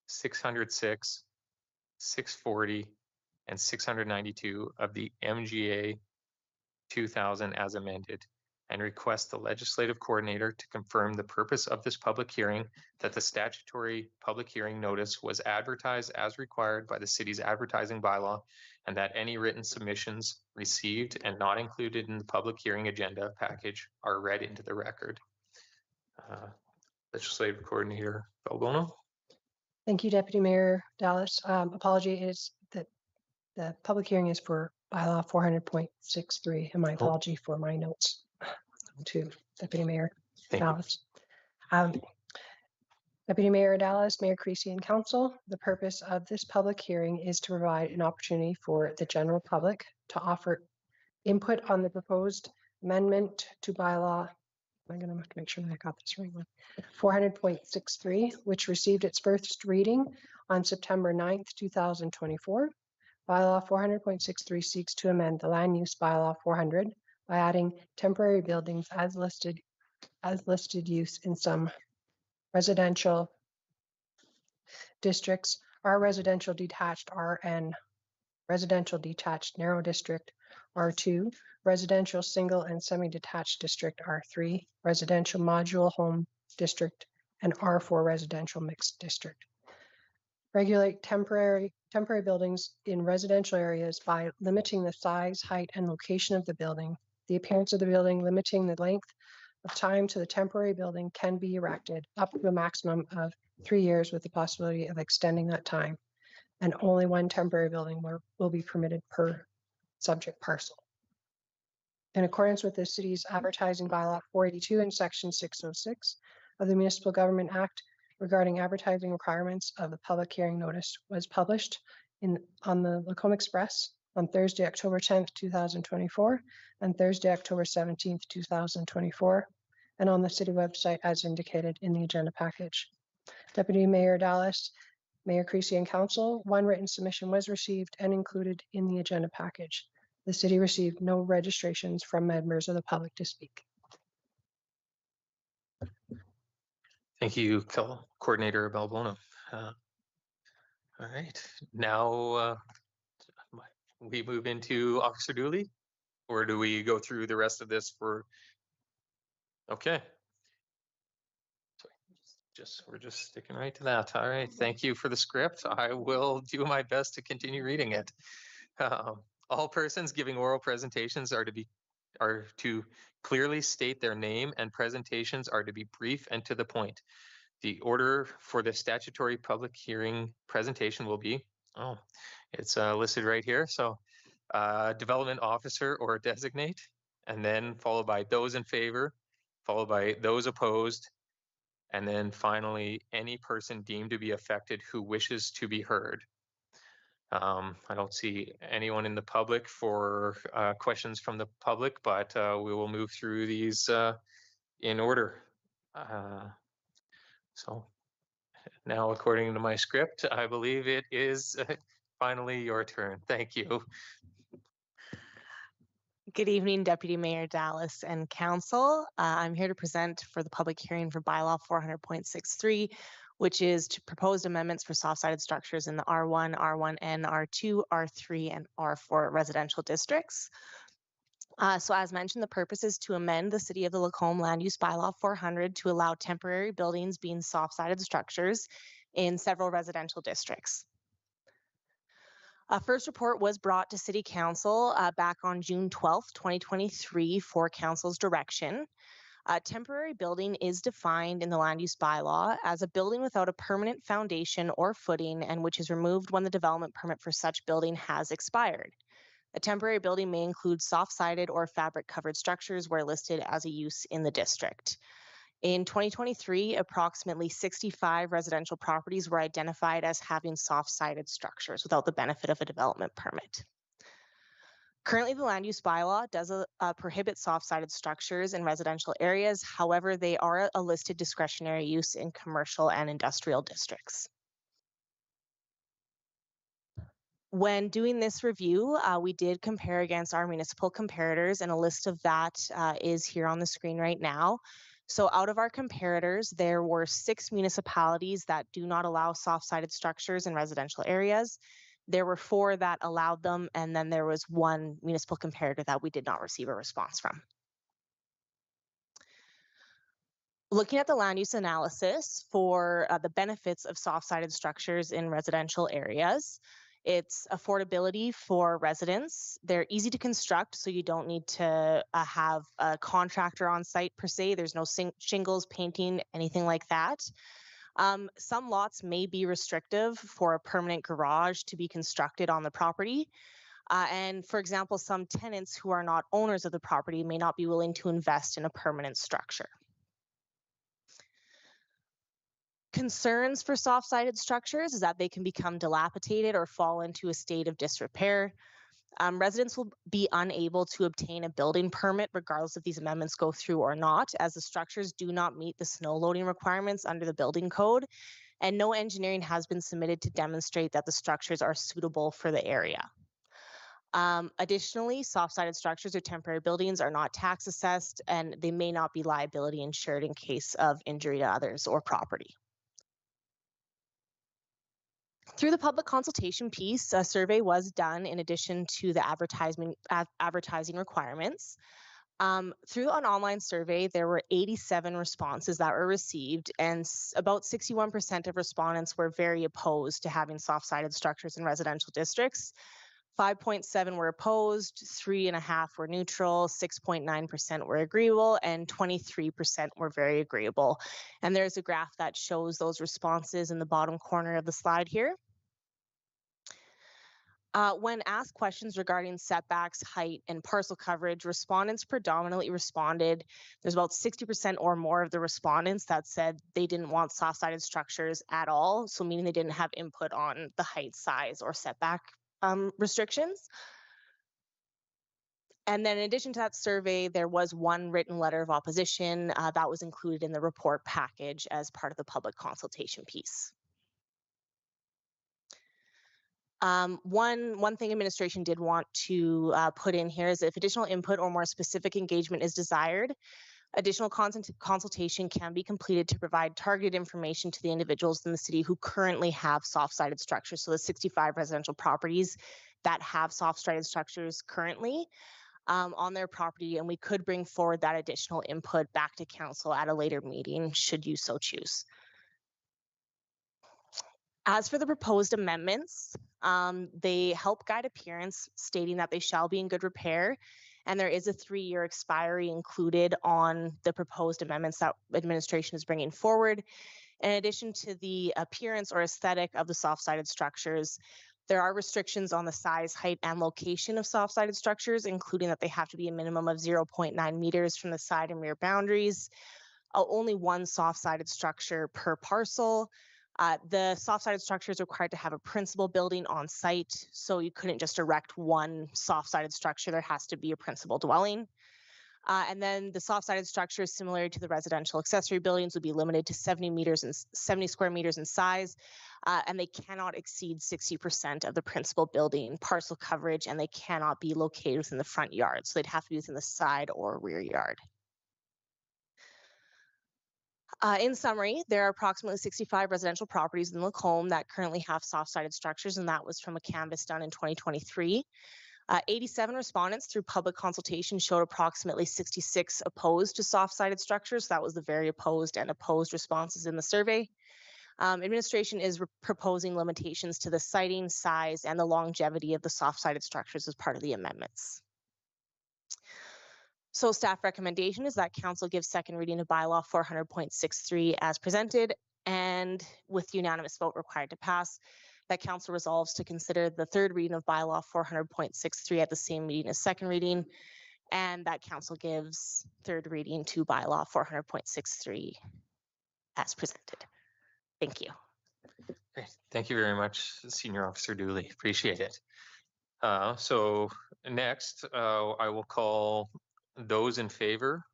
Speaker 1: 606, 640, and 692 of the MGA 2000 as amended, and request the legislative coordinator to confirm the purpose of this public hearing, that the statutory public hearing notice was advertised as required by the city's advertising bylaw, and that any written submissions received and not included in the public hearing agenda package are read into the record. Legislative Coordinator Balbono.
Speaker 11: Thank you, Deputy Mayor Dallas. Apology is that the public hearing is for bylaw 400.63, and my apology for my notes to Deputy Mayor Dallas. Deputy Mayor Dallas, Mayor Creasy, and Council, the purpose of this public hearing is to provide an opportunity for the general public to offer input on the proposed amendment to bylaw. I'm going to have to make sure that I got this right one. 400.63, which received its first reading on September 9th, 2024. Bylaw 400.63 seeks to amend the land use bylaw 400 by adding temporary buildings as listed use in some residential districts, R residential detached RN, residential detached narrow district R2, residential single and semi-detached district R3, residential module home district, and R4 residential mixed district. Regulate temporary buildings in residential areas by limiting the size, height, and location of the building. The appearance of the building, limiting the length of time to the temporary building, can be erected up to a maximum of 3 years with the possibility of extending that time. And only one temporary building will be permitted per subject parcel. In accordance with the city's advertising bylaw 482 and section 606 of the Municipal Government Act regarding advertising requirements of the public hearing notice was published on the Lacombe Express on Thursday, October 10th, 2024, and Thursday, October 17th, 2024, and on the city website as indicated in the agenda package. Deputy Mayor Dallas, Mayor Creasy, and Council, one written submission was received and included in the agenda package. The city received no registrations from members of the public to speak.
Speaker 1: Thank you, Coordinator Balbono. All right, now we move into Officer Dooley, or do we go through the rest of this for? Okay. We're just sticking right to that. All right, thank you for the script. I will do my best to continue reading it. All persons giving oral presentations are to clearly state their name, and presentations are to be brief and to the point. The order for the statutory public hearing presentation will be, it's listed right here. So development officer or designate, and then followed by those in favor, followed by those opposed, and then finally, any person deemed to be affected who wishes to be heard. I don't see anyone in the public for questions from the public, but we will move through these in order. So now, according to my script, I believe it is finally your turn. Thank you.
Speaker 12: Good evening, Deputy Mayor Dallas and Council. I'm here to present for the public hearing for bylaw 400.63, which is to propose amendments for soft-sided structures in the R1, R1N, R2, R3, and R4 residential districts. So as mentioned, the purpose is to amend the City of the Lacombe Land Use Bylaw 400 to allow temporary buildings being soft-sided structures in several residential districts. A first report was brought to City Council back on June 12th, 2023 for Council's direction. A temporary building is defined in the land use bylaw as a building without a permanent foundation or footing and which is removed when the development permit for such building has expired. A temporary building may include soft-sided or fabric-covered structures where listed as a use in the district. In 2023, approximately 65 residential properties were identified as having soft-sided structures without the benefit of a development permit. Currently, the land use bylaw does prohibit soft-sided structures in residential areas. However, they are a listed discretionary use in commercial and industrial districts. When doing this review, we did compare against our municipal comparators, and a list of that is here on the screen right now. So out of our comparators, there were 6 municipalities that do not allow soft-sided structures in residential areas. There were 4 that allowed them, and then there was 1 municipal comparator that we did not receive a response from. Looking at the land use analysis for the benefits of soft-sided structures in residential areas, it's affordability for residents. They're easy to construct, so you don't need to have a contractor on site per se. There's no shingles, painting, anything like that. Some lots may be restrictive for a permanent garage to be constructed on the property. And for example, some tenants who are not owners of the property may not be willing to invest in a permanent structure. Concerns for soft-sided structures is that they can become dilapidated or fall into a state of disrepair. Residents will be unable to obtain a building permit regardless if these amendments go through or not, as the structures do not meet the snow loading requirements under the building code, and no engineering has been submitted to demonstrate that the structures are suitable for the area. Additionally, soft-sided structures or temporary buildings are not tax assessed, and they may not be liability insured in case of injury to others or property. Through the public consultation piece, a survey was done in addition to the advertising requirements. Through an online survey, there were 87 responses that were received, and about 61% of respondents were very opposed to having soft-sided structures in residential districts. 5.7 were opposed, 3.5 were neutral, 6.9% were agreeable, and 23% were very agreeable. And there's a graph that shows those responses in the bottom corner of the slide here. When asked questions regarding setbacks, height, and parcel coverage, respondents predominantly responded. There's about 60% or more of the respondents that said they didn't want soft-sided structures at all, so meaning they didn't have input on the height, size, or setback restrictions. And then in addition to that survey, there was 1 written letter of opposition that was included in the report package as part of the public consultation piece. One thing administration did want to put in here is if additional input or more specific engagement is desired, additional consultation can be completed to provide targeted information to the individuals in the city who currently have soft-sided structures. So the 65 residential properties that have soft-sided structures currently on their property, and we could bring forward that additional input back to council at a later meeting, should you so choose. As for the proposed amendments, they help guide appearance, stating that they shall be in good repair, and there is a 3-year expiry included on the proposed amendments that administration is bringing forward. In addition to the appearance or aesthetic of the soft-sided structures, There are restrictions on the size, height, and location of soft-sided structures, including that they have to be a minimum of 0.9 meters from the side and rear boundaries. Only one soft-sided structure per parcel. The soft-sided structure is required to have a principal building on site, so you couldn't just erect one soft-sided structure. There has to be a principal dwelling. And then the soft-sided structure, similar to the residential accessory buildings, would be limited to 70 square meters in size, and they cannot exceed 60% of the principal building parcel coverage, and they cannot be located within the front yard. So they'd have to be within the side or rear yard. In summary, there are approximately 65 residential properties in Lacombe that currently have soft-sided structures, and that was from a canvass done in 2023. 87 respondents through public consultation showed approximately 66 opposed to soft-sided structures. That was the very opposed and opposed responses in the survey. Administration is proposing limitations to the siting, size, and the longevity of the soft-sided structures as part of the amendments. So staff recommendation is that council gives second reading of bylaw 400.63 as presented, and with unanimous vote required to pass, that council resolves to consider the third reading of bylaw 400.63 at the same meeting as second reading, and that council gives third reading to bylaw 400.63 as presented. Thank you.
Speaker 1: Great. Thank you very much, Senior Officer Dooley. Appreciate it. So next, I will call those in favor.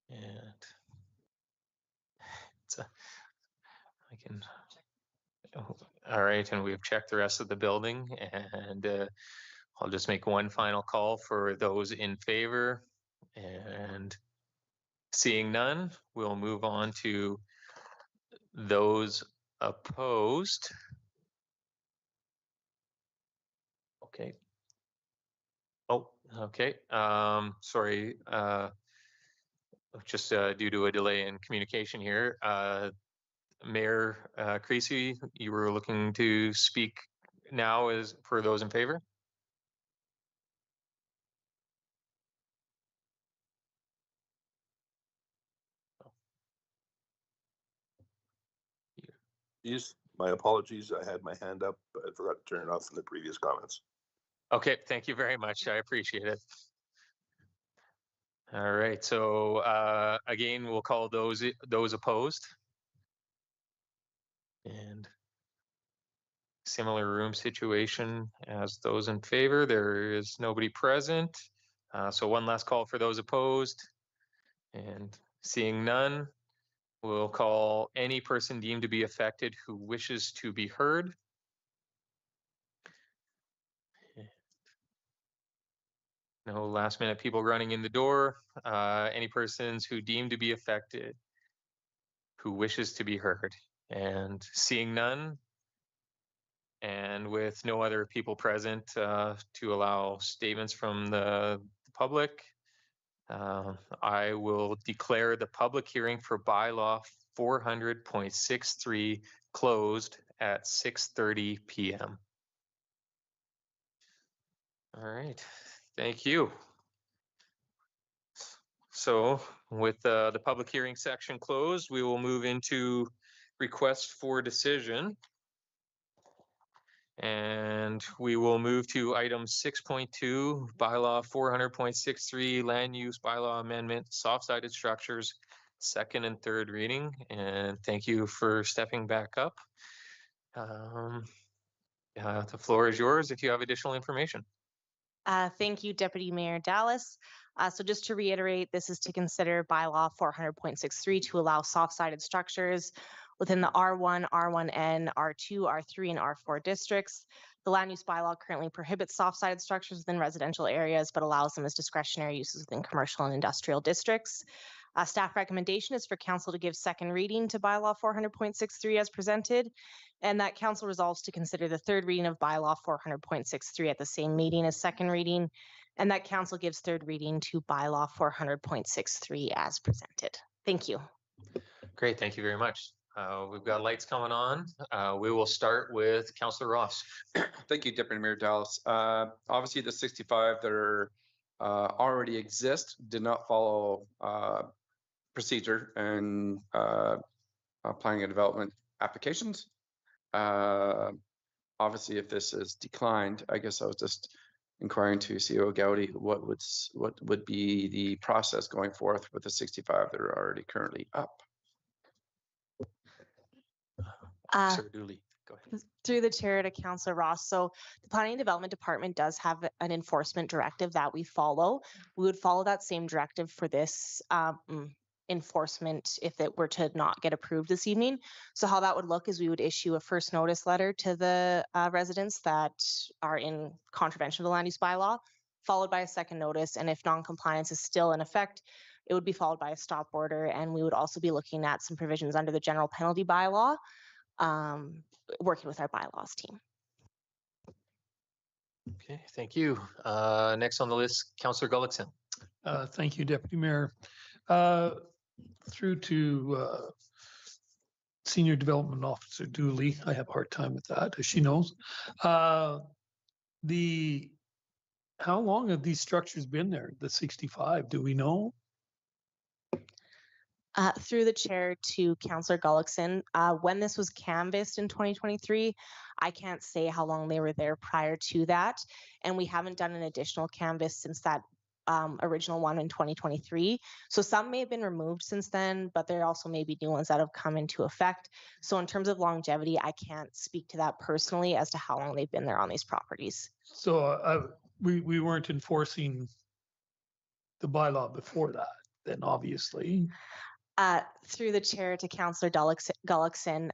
Speaker 1: And I can. All right, and we've checked the rest of the building, and I'll just make one final call for those in favor, and seeing none, we'll move on to those opposed. Okay. Oh, okay. Sorry. Just due to a delay in communication here. Mayor Creasy, you were looking to speak now as for those in favor?
Speaker 3: Yes, my apologies. I had my hand up, but I forgot to turn it off in the previous comments.
Speaker 1: Okay, thank you very much. I appreciate it. All right, so again, we'll call those opposed. And similar room situation as those in favor. There is nobody present. So one last call for those opposed. And seeing none, we'll call any person deemed to be affected who wishes to be heard. No last minute people running in the door. Any persons who deemed to be affected who wishes to be heard. And seeing none, and with no other people present to allow statements from the public, I will declare the public hearing for bylaw 400.63 closed at 6:30 p.m. All right, thank you. So with the public hearing section closed, we will move into request for decision. And we will move to item 6.2, bylaw 400.63, land use bylaw amendment, soft-sided structures, second and third reading. And thank you for stepping back up. The floor is yours if you have additional information.
Speaker 12: Thank you, Deputy Mayor Dallas. So just to reiterate, this is to consider bylaw 400.63 to allow soft-sided structures within the R1, R1N, R2, R3, and R4 districts. The land use bylaw currently prohibits soft-sided structures within residential areas, but allows them as discretionary uses within commercial and industrial districts. Staff recommendation is for council to give second reading to bylaw 400.63 as presented, and that council resolves to consider the third reading of bylaw 400.63 at the same meeting as second reading, and that council gives third reading to bylaw 400.63 as presented. Thank you.
Speaker 1: Great, thank you very much. We've got lights coming on. We will start with Councillor Ross.
Speaker 6: Thank you, Deputy Mayor Dallas. Obviously, the 65 that are already exist did not follow procedure and planning and development applications. obviously, if this is declined, I guess I was just inquiring to CEO Gowdy, what would be the process going forth with the 65 that are already currently up?
Speaker 1: Sir Dooley, go ahead.
Speaker 12: Through the chair to Councillor Ross. So the Planning and Development Department does have an enforcement directive that we follow. We would follow that same directive for this enforcement if it were to not get approved this evening. So how that would look is we would issue a first notice letter to the residents that are in contravention of the land use bylaw, followed by a second notice. And if non-compliance is still in effect, it would be followed by a stop order. And we would also be looking at some provisions under the general penalty bylaw, working with our bylaws team.
Speaker 1: Okay, thank you. Next on the list, Councillor Gullickson.
Speaker 10: Thank you, Deputy Mayor. Through to Senior Development Officer Dooley. I have a hard time with that, as she knows. How long have these structures been there? The 65, do we know?
Speaker 12: Through the chair to Councillor Gullickson, when this was canvassed in 2023, I can't say how long they were there prior to that. And we haven't done an additional canvass since that original one in 2023. So some may have been removed since then, but there also may be new ones that have come into effect. So in terms of longevity, I can't speak to that personally as to how long they've been there on these properties.
Speaker 10: So we weren't enforcing the bylaw before that, then obviously.
Speaker 12: Through the chair to Councillor Gullickson,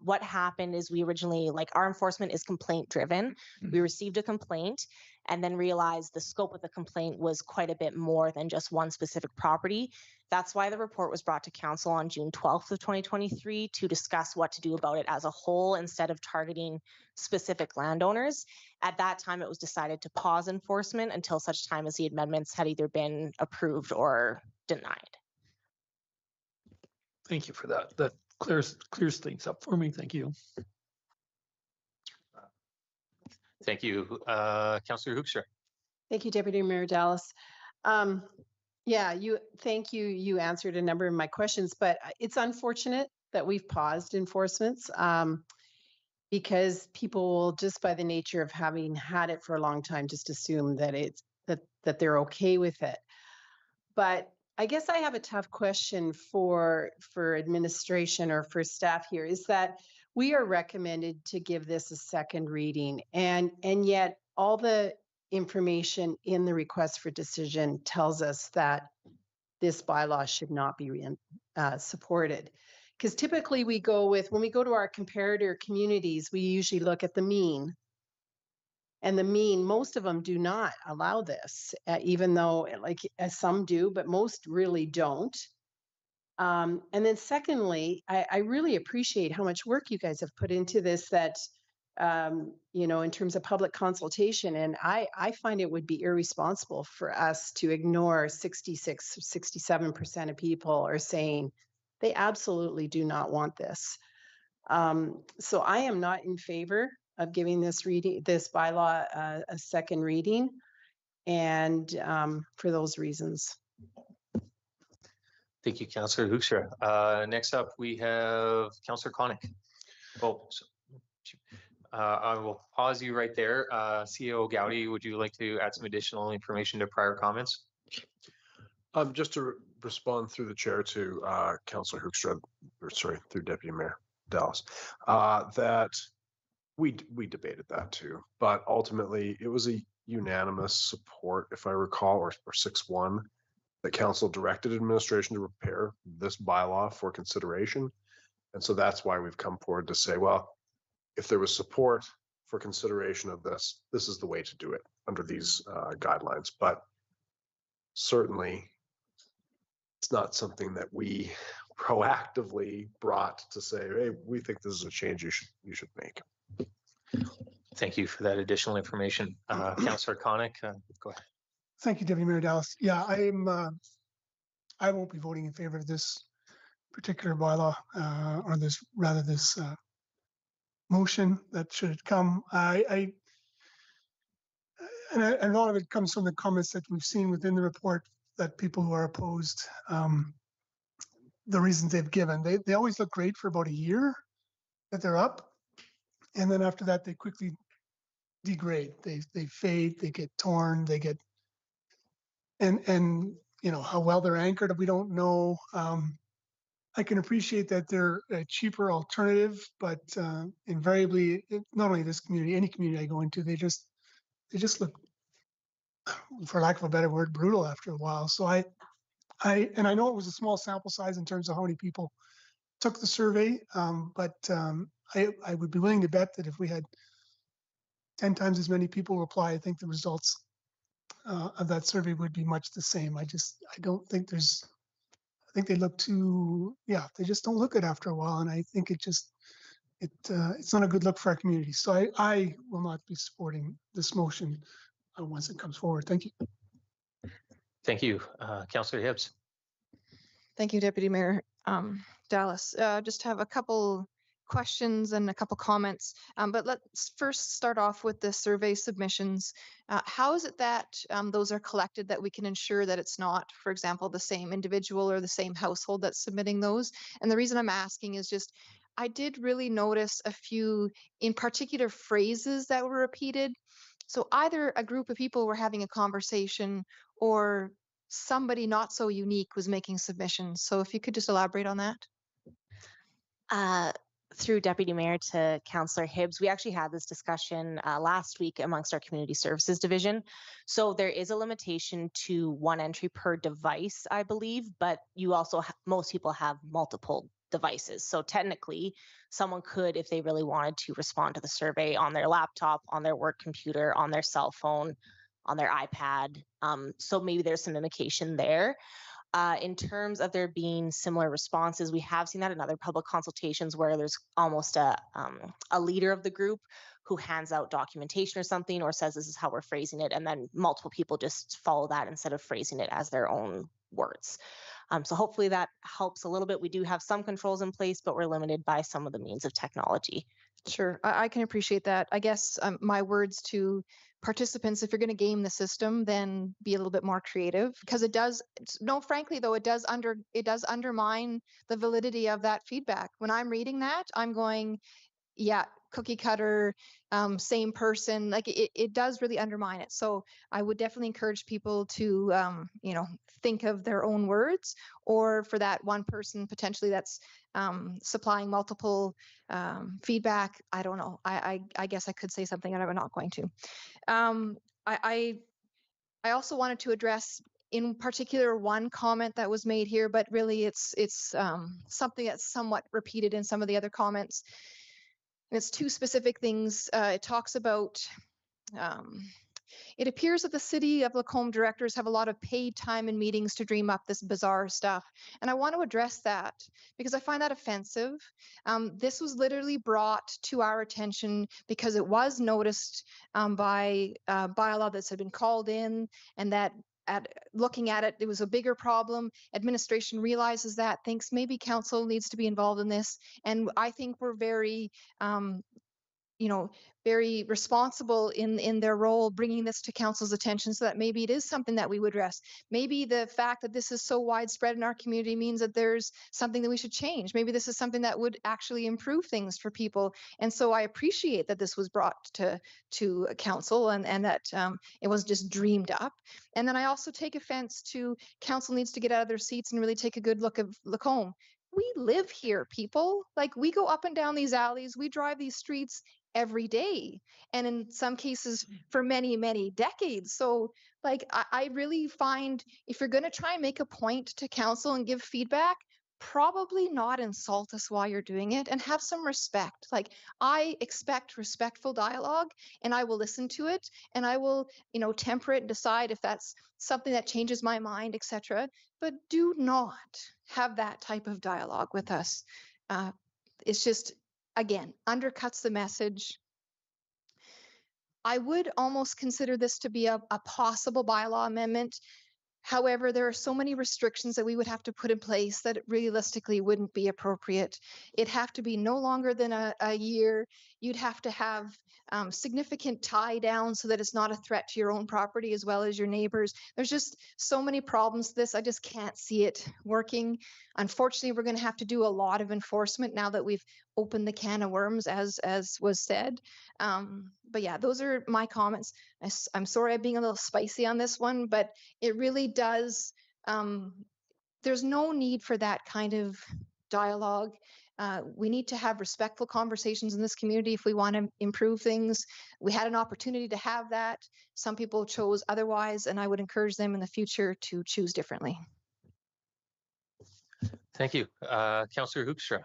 Speaker 12: what happened is we originally, our enforcement is complaint driven. We received a complaint and then realized the scope of the complaint was quite a bit more than just one specific property. That's why the report was brought to council on June 12th of 2023 to discuss what to do about it as a whole instead of targeting specific landowners. At that time, it was decided to pause enforcement until such time as the amendments had either been approved or denied.
Speaker 10: Thank you for that. That clears things up for me. Thank you.
Speaker 1: Thank you. Councillor Hoekstra.
Speaker 8: Thank you, Deputy Mayor Dallas. Yeah, thank you. You answered a number of my questions, but it's unfortunate that we've paused enforcements because people will, just by the nature of having had it for a long time, just assume that that they're okay with it. But I guess I have a tough question for administration or for staff here, is that we are recommended to give this a second reading, and yet all the information in the request for decision tells us that this bylaw should not be supported. Because typically when we go to our comparator communities, we usually look at the mean. And the mean, most of them do not allow this, even though some do, but most really don't. And then secondly, I really appreciate how much work you guys have put into this, that, in terms of public consultation. And I find it would be irresponsible for us to ignore 66, 67% of people are saying they absolutely do not want this. So I am not in favor of giving this bylaw a second reading, and for those reasons.
Speaker 1: Thank you, Councillor Hoekstra. Next up, we have Councillor Koenig. I will pause you right there. CEO Gowdy, would you like to add some additional information to prior comments?
Speaker 9: Just to respond through the chair to Councillor Hoekstra, through Deputy Mayor Dallas, that we debated that too, but ultimately it was a unanimous support, if I recall, or 6-1, that council directed administration to prepare this bylaw for consideration. And so that's why we've come forward to say, well, if there was support for consideration of this, this is the way to do it under these guidelines. But certainly it's not something that we proactively brought to say, hey, we think this is a change you should make.
Speaker 1: Thank you for that additional information. Councillor Koenig, go ahead.
Speaker 4: Thank you, Deputy Mayor Dallas. Yeah, I won't be voting in favor of this particular bylaw, or this motion that should come. And a lot of it comes from the comments that we've seen within the report, that people who are opposed, the reasons they've given, they always look great for about a year that they're up, And then after that, they quickly degrade. They fade, they get torn, they get, and you know, how well they're anchored, we don't know. I can appreciate that they're a cheaper alternative, but invariably, not only this community, any community I go into, they just look, for lack of a better word, brutal after a while. So I know it was a small sample size in terms of how many people took the survey, but I would be willing to bet that if we had 10 times as many people reply, I think the results of that survey would be much the same. I don't think there's, I think they look too, yeah, they just don't look good after a while. And I think it's not a good look for our community. So I will not be supporting this motion once it comes forward. Thank you.
Speaker 1: Thank you. Councillor Hibbs.
Speaker 2: Thank you, Deputy Mayor Dallas. Just have a couple questions and a couple comments, but let's first start off with the survey submissions. How is it that those are collected, that we can ensure that it's not, for example, the same individual or the same household that's submitting those? And the reason I'm asking is just, I did really notice a few in particular phrases that were repeated. So either a group of people were having a conversation or somebody not so unique was making submissions. So if you could just elaborate on that.
Speaker 12: Through Deputy Mayor to Councillor Hibbs, we actually had this discussion last week amongst our Community Services Division. So there is a limitation to one entry per device, I believe, but you also, most people have multiple devices. So technically, someone could, if they really wanted to, respond to the survey on their laptop, on their work computer, on their cell phone, on their iPad. So maybe there's some limitation there. In terms of there being similar responses, we have seen that in other public consultations where there's almost a leader of the group who hands out documentation or something, or says this is how we're phrasing it, and then multiple people just follow that instead of phrasing it as their own words. So hopefully that helps a little bit. We do have some controls in place, but we're limited by some of the means of technology.
Speaker 2: Sure, I can appreciate that. I guess my words to participants, if you're going to game the system, then be a little bit more creative, because it does, no, frankly though, it does undermine the validity of that feedback. When I'm reading that, I'm going, yeah, cookie cutter, same person, like it does really undermine it. So I would definitely encourage people to, you know, think of their own words, or for that one person potentially that's supplying multiple feedback. I don't know. I guess I could say something, and I'm not going to. I also wanted to address in particular one comment that was made here, but really it's something that's somewhat repeated in some of the other comments. And it's two specific things. It talks about, it appears that the City of Lacombe directors have a lot of paid time in meetings to dream up this bizarre stuff. And I want to address that because I find that offensive. This was literally brought to our attention because it was noticed by bylaw that had been called in, and that looking at it, it was a bigger problem. Administration realizes that, thinks maybe council needs to be involved in this. And I think we're very, you know, very responsible in their role, bringing this to council's attention, so that maybe it is something that we would address. Maybe the fact that this is so widespread in our community means that there's something that we should change. Maybe this is something that would actually improve things for people. And so I appreciate that this was brought to council, and that it was just dreamed up. And then I also take offense to council needs to get out of their seats and really take a good look at Lacombe. We live here, people. Like, we go up and down these alleys, we drive these streets every day, and in some cases for many, many decades. So like, I really find if you're going to try and make a point to council and give feedback, probably not insult us while you're doing it, and have some respect. Like, I expect respectful dialogue, and I will listen to it, and I will, you know, temper it and decide if that's something that changes my mind, etc. But do not have that type of dialogue with us. It's just, again, undercuts the message. I would almost consider this to be a possible bylaw amendment. However, there are so many restrictions that we would have to put in place that realistically wouldn't be appropriate. It'd have to be no longer than a year. You'd have to have significant tie down so that it's not a threat to your own property as well as your neighbors. There's just so many problems to this. I just can't see it working. Unfortunately, we're going to have to do a lot of enforcement now that we've opened the can of worms, as was said. But yeah, those are my comments. I'm sorry I'm being a little spicy on this one, but it really does. There's no need for that kind of dialogue. We need to have respectful conversations in this community if we want to improve things. We had an opportunity to have that. Some people chose otherwise, and I would encourage them in the future to choose differently.
Speaker 1: Thank you. Councillor Hoekstra.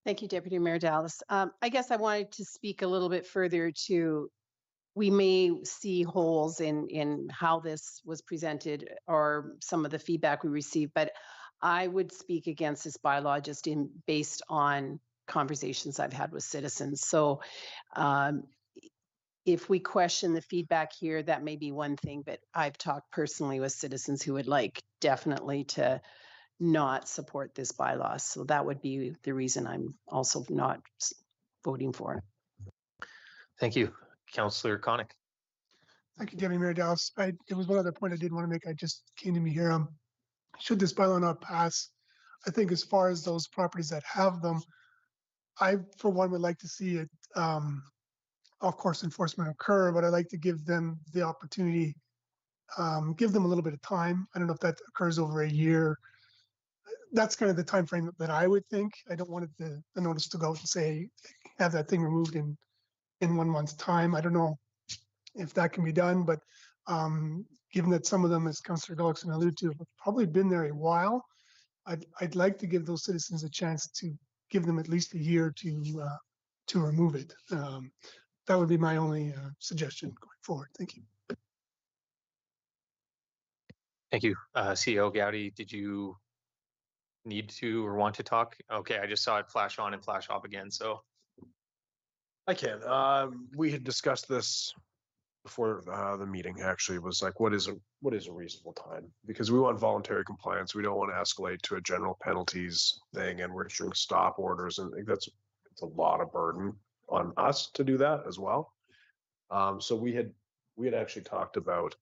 Speaker 8: Thank you, Deputy Mayor Dallas. I guess I wanted to speak a little bit further to, we may see holes in how this was presented or some of the feedback we received, but I would speak against this bylaw just based on conversations I've had with citizens. So if we question the feedback here, that may be one thing, but I've talked personally with citizens who would like definitely to not support this bylaw. So that would be the reason I'm also not voting for it.
Speaker 1: Thank you. Councillor Connick.
Speaker 4: Thank you, Deputy Mayor Dallas. There was one other point I did want to make. I just came to me here. Should this bylaw not pass, I think as far as those properties that have them, I, for one, would like to see it, of course, enforcement occur, but I'd like to give them the opportunity, give them a little bit of time. I don't know if that occurs over a year. That's kind of the time frame that I would think. I don't want the notice to go out and say, have that thing removed in 1 month's time. I don't know if that can be done, but given that some of them, as Councillor Gullickson alluded to, have probably been there a while, I'd like to give those citizens a chance to give them at least a year to remove it. That would be my only suggestion going forward. Thank you.
Speaker 1: Thank you. CEO Gowdy, did you need to or want to talk? Okay, I just saw it flash on and flash off again, so.
Speaker 9: I can. We had discussed this before the meeting. Actually, was like, what is a reasonable time? Because we want voluntary compliance. We don't want to escalate to a general penalties thing, and we're issuing stop orders, and I think it's a lot of burden on us to do that as well. So we had actually talked about,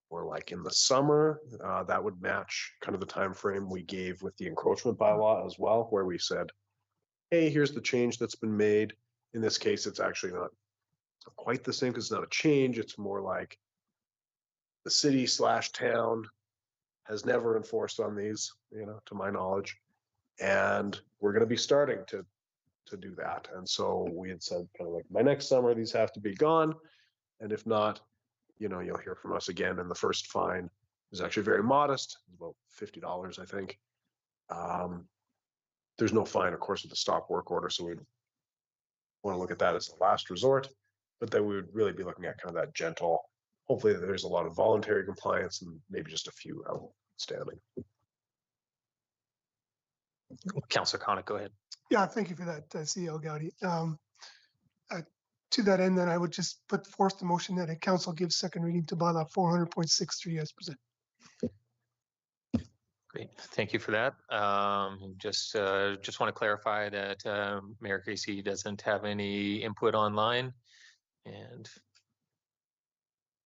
Speaker 9: or like in the summer, that would match kind of the time frame we gave with the encroachment bylaw as well, where we said, hey, here's the change that's been made. In this case, it's actually not quite the same because it's not a change. It's more like the city/town has never enforced on these, to my knowledge, and we're going to be starting to do that. And so we had said kind of like, by next summer, these have to be gone, and if not, you'll hear from us again. And the first fine is actually very modest, it's about $50, I think. There's no fine, of course, with the stop work order, so we want to look at that as the last resort, but then we would really be looking at kind of that gentle, hopefully there's a lot of voluntary compliance and maybe just a few outstanding.
Speaker 1: Councillor Connick, go ahead.
Speaker 4: Yeah, thank you for that, CEO Gowdy. To that end, then I would just put forth the motion that a council gives second reading to bylaw 400.63 as presented.
Speaker 1: Great, thank you for that. Just want to clarify that Mayor Casey doesn't have any input online, and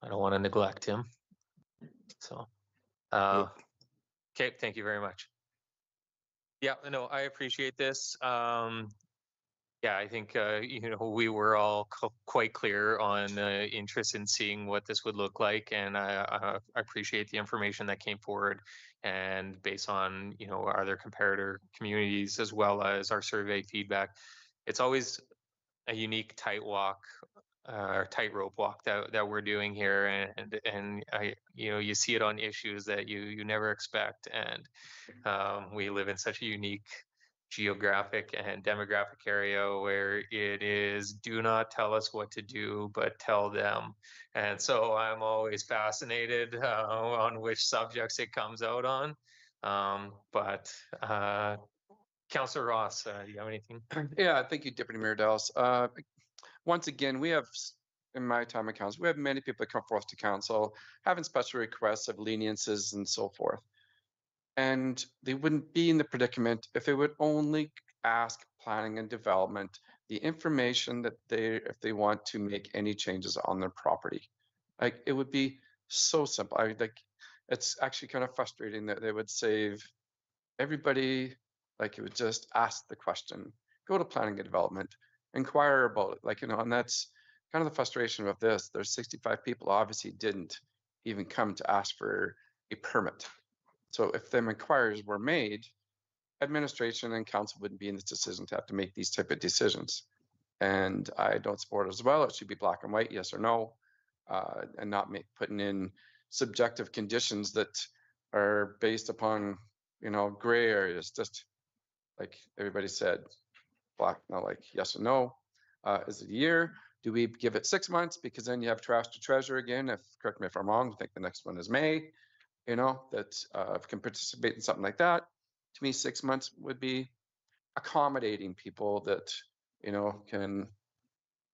Speaker 1: I don't want to neglect him. So, okay, thank you very much. Yeah, no, I appreciate this. Yeah, I think we were all quite clear on interest in seeing what this would look like, and I appreciate the information that came forward. And based on our other comparator communities as well as our survey feedback, it's always a unique tightrope walk that we're doing here, and you see it on issues that you never expect, and we live in such a unique geographic and demographic area where it is do not tell us what to do, but tell them. And so I'm always fascinated on which subjects it comes out on. But Councillor Ross, do you have anything?
Speaker 6: Yeah, thank you, Deputy Mayor Dallas. Once again, we have in my time at council, we have many people that come forth to council having special requests of leniences and so forth. And they wouldn't be in the predicament if they would only ask planning and development the information that if they want to make any changes on their property. Like, it would be so simple. It's actually kind of frustrating that they would save everybody, like, it would just ask the question, go to planning and development, inquire about it, like, and that's kind of the frustration of this. There's 65 people obviously didn't even come to ask for a permit. So if them inquiries were made, administration and council wouldn't be in this decision to have to make these type of decisions. And I don't support it as well. It should be black and white, yes or no, and not putting in subjective conditions that are based upon, gray areas. Just like everybody said, black, not like yes or no. Is it a year? Do we give it 6 months? Because then you have trash to treasure again. Correct me if I'm wrong, I think the next one is May. That can participate in something like that. To me, 6 months would be accommodating people that,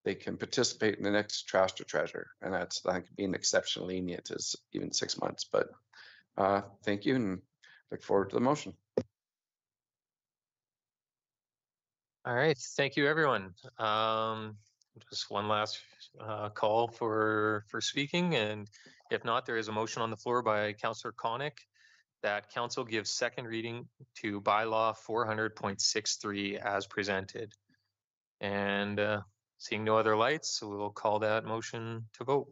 Speaker 6: they can participate in the next trash to treasure. And that's, I think, being exceptionally lenient is even 6 months. But thank you, and look forward to the motion.
Speaker 1: All right, thank you, everyone. Just one last call for speaking, and if not, there is a motion on the floor by Councillor Konik that council gives second reading to bylaw 400.63 as presented. And seeing no other lights, we'll call that motion to vote.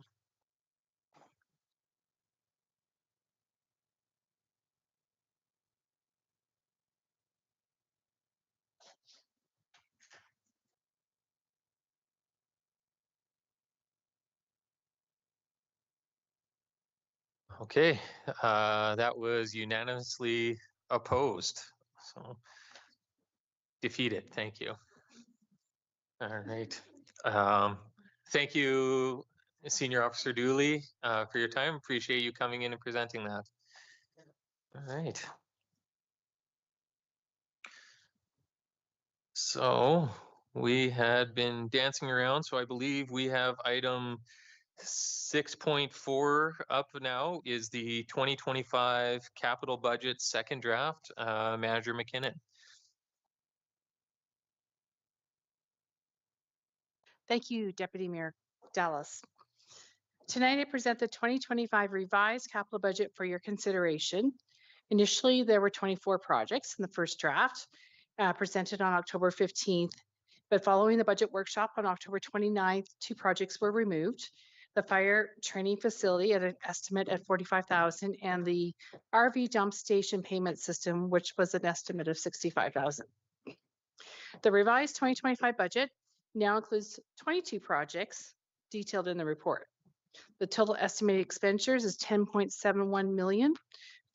Speaker 1: Okay, that was unanimously opposed. So defeated, thank you. All right. Thank you, Senior Officer Dooley, for your time. Appreciate you coming in and presenting that. All right. So we had been dancing around, so I believe we have item 6.4 up now is the 2025 capital budget second draft. Manager McKinnon.
Speaker 7: Thank you, Deputy Mayor Dallas. Tonight, I present the 2025 revised capital budget for your consideration. Initially, there were 24 projects in the first draft presented on October 15th, but following the budget workshop on October 29th, 2 projects were removed. The fire training facility at an estimate at $45,000 and the RV dump station payment system, which was an estimate of $65,000. The revised 2025 budget now includes 22 projects detailed in the report. The total estimated expenditures is $10.71 million,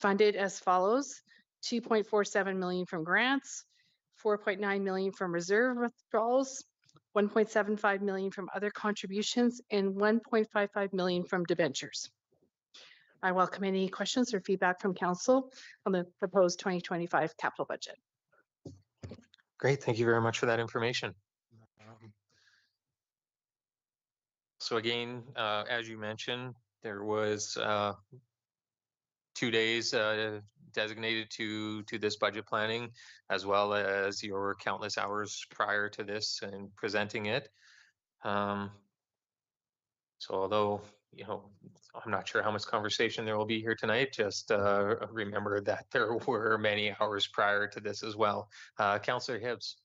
Speaker 7: funded as follows: $2.47 million from grants, $4.9 million from reserve withdrawals, $1.75 million from other contributions, and $1.55 million from debentures. I welcome any questions or feedback from council on the proposed 2025 capital budget.
Speaker 1: Great, thank you very much for that information. So again, as you mentioned, there was 2 days designated to this budget planning, as well as your countless hours prior to this and presenting it. So although, I'm not sure how much conversation there will be here tonight, just remember that there were many hours prior to this as well. Councillor Hibbs.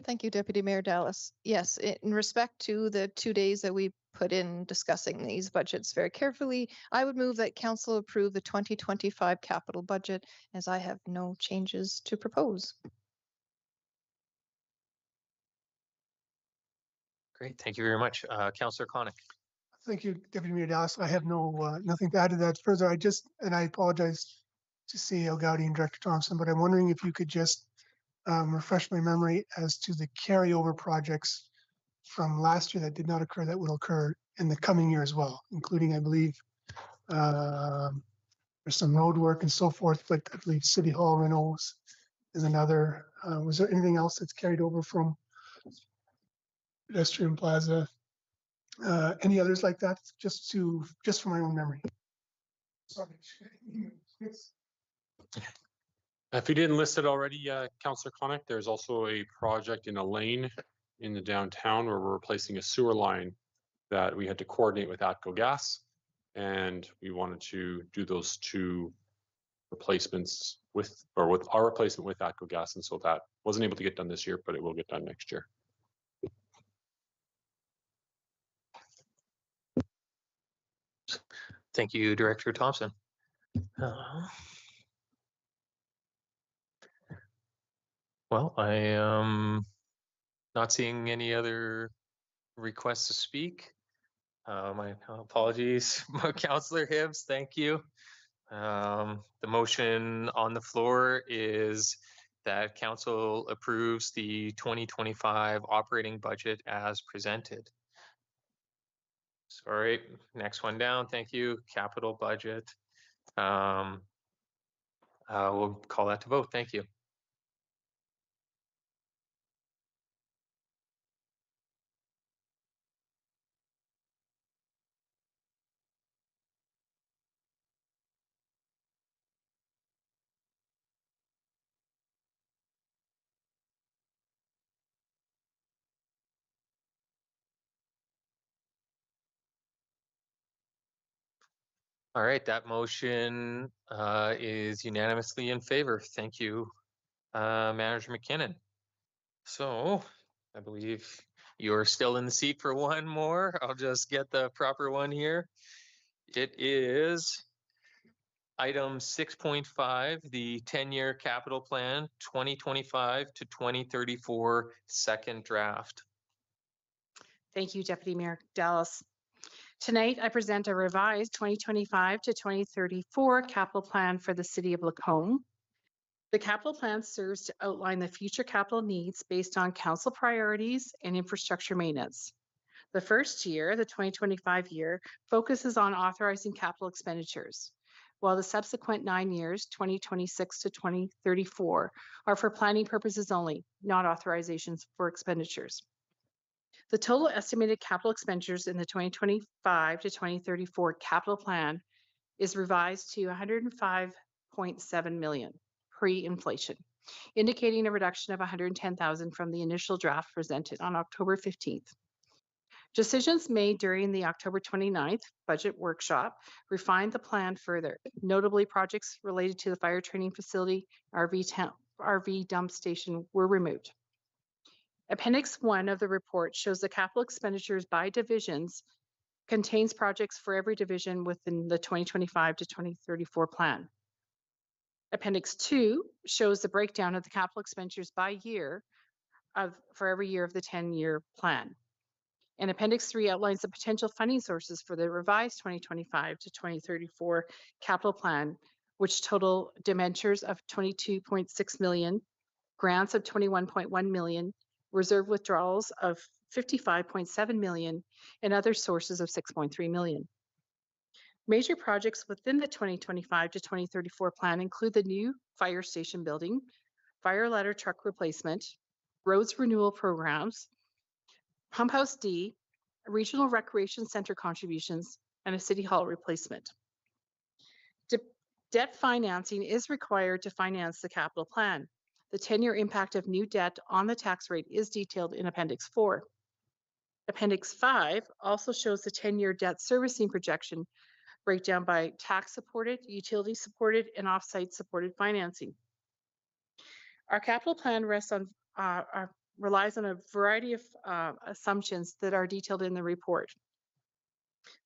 Speaker 2: Thank you, Deputy Mayor Dallas. Yes, in respect to the 2 days that we put in discussing these budgets very carefully, I would move that council approve the 2025 capital budget, as I have no changes to propose.
Speaker 1: Great, thank you very much. Councillor Konik.
Speaker 4: Thank you, Deputy Mayor Dallas. I have nothing to add to that further. I apologize to CEO Gowdy and Director Thompson, but I'm wondering if you could just refresh my memory as to the carryover projects from last year that did not occur that will occur in the coming year as well, including, I believe, there's some road work and so forth, but I believe City Hall renos is another. Was there anything else that's carried over from pedestrian plaza? Any others like that, just for my own memory? Sorry.
Speaker 13: If you didn't list it already, Councillor Connick, there's also a project in a lane in the downtown where we're replacing a sewer line that we had to coordinate with ATCO Gas. And we wanted to do those two replacements with our replacement with ATCO Gas. And so that wasn't able to get done this year, but it will get done next year.
Speaker 1: Thank you, Director Thompson. Well, I am not seeing any other requests to speak. My apologies, Councillor Hibbs, thank you. The motion on the floor is that council approves the 2025 operating budget as presented. Sorry, next one down, thank you, capital budget. We'll call that to vote, thank you. All right, that motion is unanimously in favor. Thank you, Manager McKinnon. So I believe you're still in the seat for one more. I'll just get the proper one here. It is item 6.5, the 10-year capital plan 2025 to 2034 second draft.
Speaker 7: Thank you, Deputy Mayor Dallas. Tonight, I present a revised 2025 to 2034 capital plan for the City of Lacombe. The capital plan serves to outline the future capital needs based on council priorities and infrastructure maintenance. The first year, the 2025 year, focuses on authorizing capital expenditures, while the subsequent 9 years, 2026 to 2034, are for planning purposes only, not authorizations for expenditures. The total estimated capital expenditures in the 2025 to 2034 capital plan is revised to $105.7 million pre-inflation, indicating a reduction of $110,000 from the initial draft presented on October 15th. Decisions made during the October 29th budget workshop refined the plan further. Notably, projects related to the fire training facility, RV dump station were removed. Appendix 1 of the report shows the capital expenditures by divisions, contains projects for every division within the 2025 to 2034 plan. Appendix 2 shows the breakdown of the capital expenditures by year for every year of the 10-year plan. And Appendix 3 outlines the potential funding sources for the revised 2025 to 2034 capital plan, which total debentures of $22.6 million, grants of $21.1 million, reserve withdrawals of $55.7 million, and other sources of $6.3 million. Major projects within the 2025 to 2034 plan include the new fire station building, fire ladder truck replacement, roads renewal programs, Pump House D, regional recreation center contributions, and a city hall replacement. Debt financing is required to finance the capital plan. The 10-year impact of new debt on the tax rate is detailed in Appendix 4. Appendix 5 also shows the 10-year debt servicing projection breakdown by tax-supported, utility-supported, and off-site supported financing. Our capital plan relies on a variety of assumptions that are detailed in the report.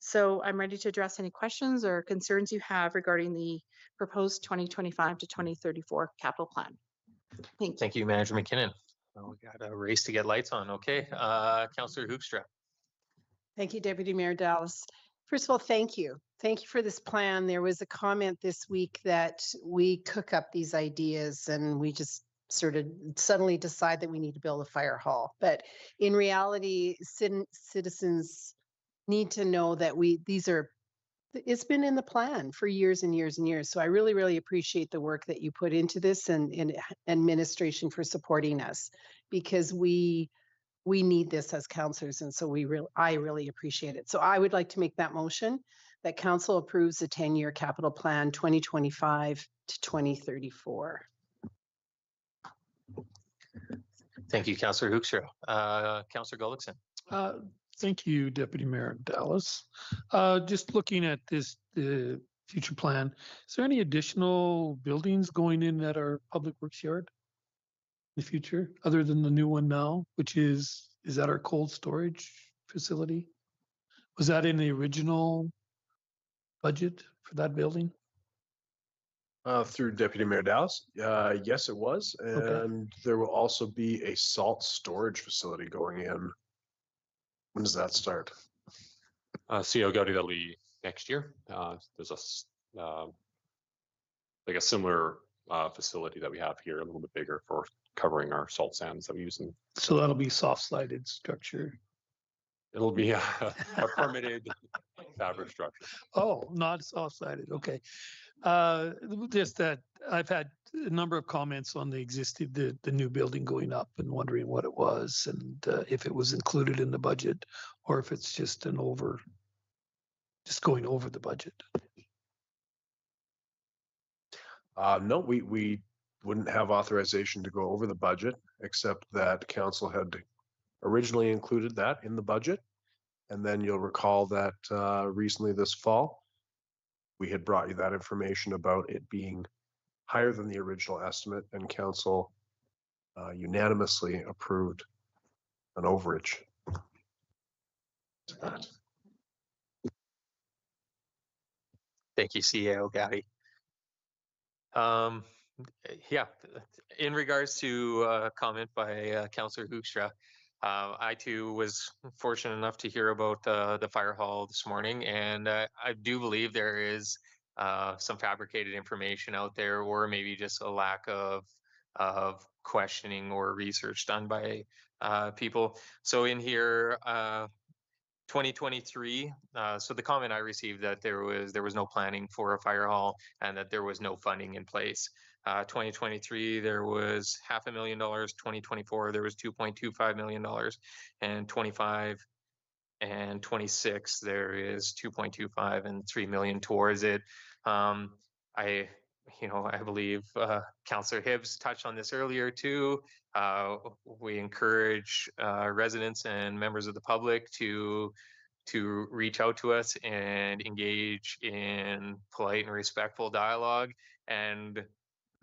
Speaker 7: So I'm ready to address any questions or concerns you have regarding the proposed 2025 to 2034 capital plan.
Speaker 1: Thank you, Manager McKinnon. Well, we got a race to get lights on. Okay, Councillor Hoekstra.
Speaker 8: Thank you, Deputy Mayor Dallas. First of all, thank you. Thank you for this plan. There was a comment this week that we cook up these ideas and we just sort of suddenly decide that we need to build a fire hall. But in reality, citizens need to know that it's been in the plan for years and years and years. So I really, really appreciate the work that you put into this and administration for supporting us, because we we need this as counselors, and so I really appreciate it. So I would like to make that motion that council approves the 10-year capital plan 2025 to 2034.
Speaker 1: Thank you, Councillor Hoekstra. Councillor Gullickson.
Speaker 10: Thank you, Deputy Mayor Dallas. Just looking at this, the future plan, is there any additional buildings going in at our public works yard in the future, other than the new one now, which is that our cold storage facility? Was that in the original budget for that building?
Speaker 9: Through Deputy Mayor Dallas, yes, it was, and there will also be a salt storage facility going in. When does that start?
Speaker 13: CO Gaudy, that'll be next year. There's like a similar facility that we have here, a little bit bigger for covering our salt sands that we use in.
Speaker 10: So that'll be soft-sided structure.
Speaker 13: It'll be a permitted fabric structure.
Speaker 10: Oh, not soft-sided. Okay. Just that I've had a number of comments on the existing, the new building going up, and wondering what it was and if it was included in the budget or if it's just just going over the budget.
Speaker 9: No, we wouldn't have authorization to go over the budget, except that council had originally included that in the budget. And then you'll recall that recently this fall, we had brought you that information about it being higher than the original estimate, and council unanimously approved an overage.
Speaker 1: Thank you, CAO Gowdy. Yeah, in regards to a comment by Councillor Hoekstra, I too was fortunate enough to hear about the fire hall this morning, and I do believe there is some fabricated information out there, or maybe just a lack of questioning or research done by people. So in here, 2023. So the comment I received that there was no planning for a fire hall and that there was no funding in place. 2023 there was $500,000. 2024 there was $2.25 million, and 25 and 26 there is 2.25 and 3 million towards it. I believe Councillor Hibbs touched on this earlier too. We encourage residents and members of the public to reach out to us and engage in polite and respectful dialogue. And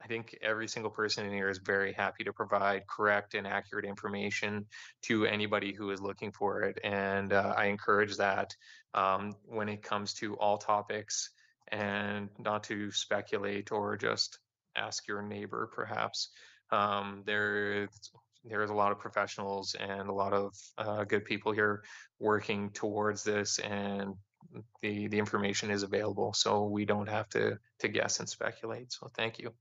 Speaker 1: I think every single person in here is very happy to provide correct and accurate information to anybody who is looking for it. And I encourage that when it comes to all topics, and not to speculate or just ask your neighbor, perhaps. There's a lot of professionals and a lot of good people here working towards this, and the information is available, so we don't have to guess and speculate. So thank you.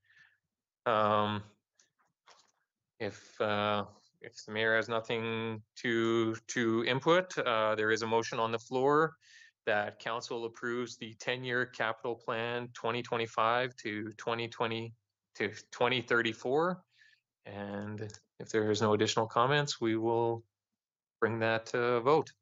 Speaker 1: If the mayor has nothing to input, there is a motion on the floor that council approves the 10-year capital plan 2025 to 2034. And if there is no additional comments, we will bring that to a vote.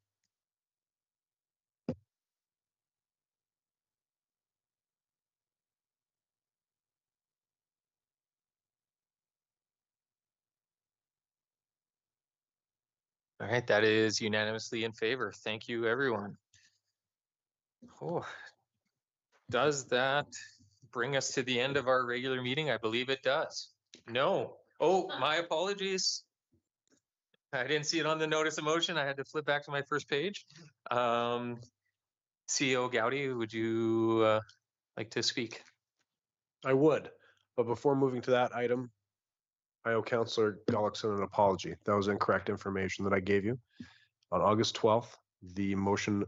Speaker 1: All right, that is unanimously in favor. Thank you, everyone. Oh, does that bring us to the end of our regular meeting? I believe it does. No. Oh, my apologies. I didn't see it on the notice of motion. I had to flip back to my first page. CEO Gowdy, would you like to speak?
Speaker 9: I would, but before moving to that item, I owe Councillor Gullickson an apology. That was incorrect information that I gave you. On August 12th, the motion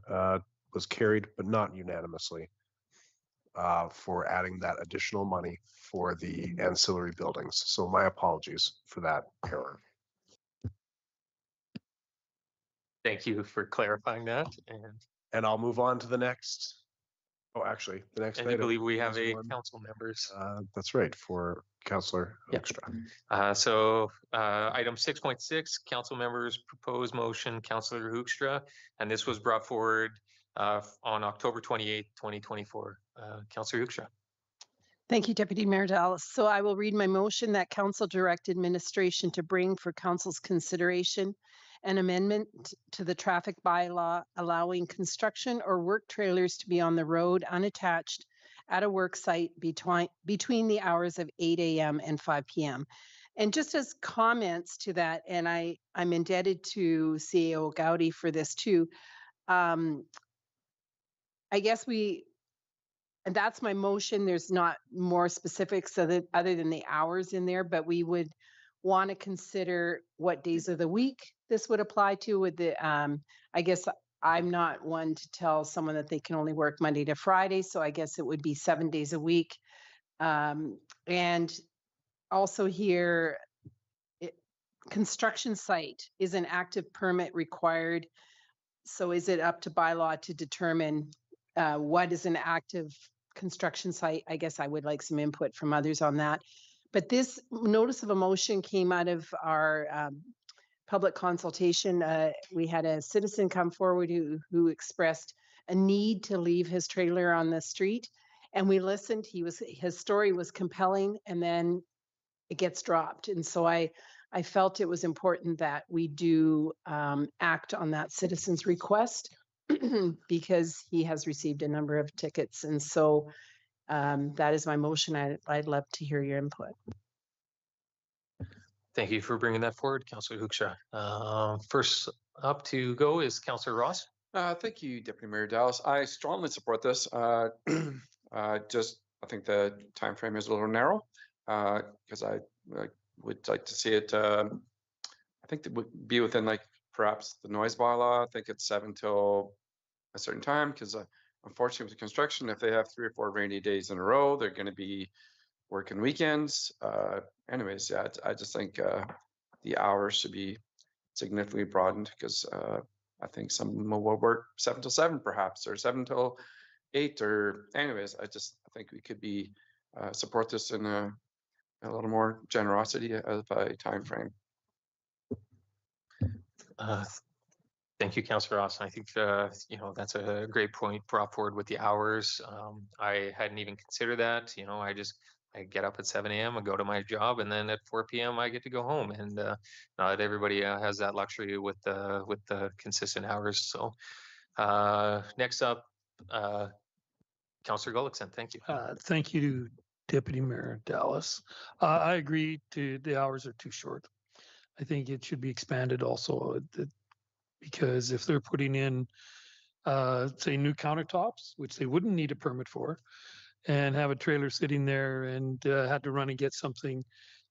Speaker 9: was carried, but not unanimously, for adding that additional money for the ancillary buildings. So my apologies for that error.
Speaker 1: Thank you for clarifying that.
Speaker 9: And I'll move on to the next. Oh, actually, the next
Speaker 1: and
Speaker 9: item.
Speaker 1: I believe we have
Speaker 9: is
Speaker 1: a
Speaker 9: one,
Speaker 1: council members.
Speaker 9: That's right, for Councillor
Speaker 1: Yeah.
Speaker 9: Hoekstra.
Speaker 1: Item 6.6, council members proposed motion, Councillor Hoekstra, and this was brought forward on October 28th, 2024. Councillor Hoekstra.
Speaker 8: Thank you, Deputy Mayor Dallas. So I will read my motion that council direct administration to bring for council's consideration an amendment to the traffic bylaw allowing construction or work trailers to be on the road unattached at a work site between the hours of 8 a.m. and 5 p.m. And just as comments to that, and I'm indebted to CAO Gowdy for this too. I guess and that's my motion. There's not more specifics other than the hours in there, but we would want to consider what days of the week this would apply to. With the, I guess I'm not one to tell someone that they can only work Monday to Friday, so I guess it would be 7 days a week. And also here, construction site is an active permit required. So is it up to bylaw to determine what is an active construction site? I guess I would like some input from others on that. But this notice of a motion came out of our public consultation. We had a citizen come forward who expressed a need to leave his trailer on the street, and we listened. His story was compelling, and then it gets dropped. And so I felt it was important that we do act on that citizen's request because he has received a number of tickets. And so that is my motion. I'd love to hear your input.
Speaker 1: Thank you for bringing that forward, Councillor Hoekstra. First up to go is Councillor Ross.
Speaker 6: Thank you, Deputy Mayor Dallas. I strongly support this. I think the time frame is a little narrow because I would like to see it. I think it would be within perhaps the noise bylaw. I think it's 7 till a certain time because unfortunately with construction, if they have 3 or 4 rainy days in a row, they're going to be working weekends. Anyways, yeah, I just think the hours should be significantly broadened because I think some will work 7 till 7 perhaps, or 7 till 8, or anyways, I think we could be support this in a little more generosity of a time frame.
Speaker 1: Thank you, Councillor Ross. I think that's a great point brought forward with the hours. I hadn't even considered that. I get up at 7 a.m. and go to my job, and then at 4 p.m. I get to go home. And not everybody has that luxury with the consistent hours. So next up, Councillor Gullickson. Thank you.
Speaker 10: Thank you, Deputy Mayor Dallas. I agree. The hours are too short. I think it should be expanded also, because if they're putting in, say, new countertops, which they wouldn't need a permit for, and have a trailer sitting there and had to run and get something,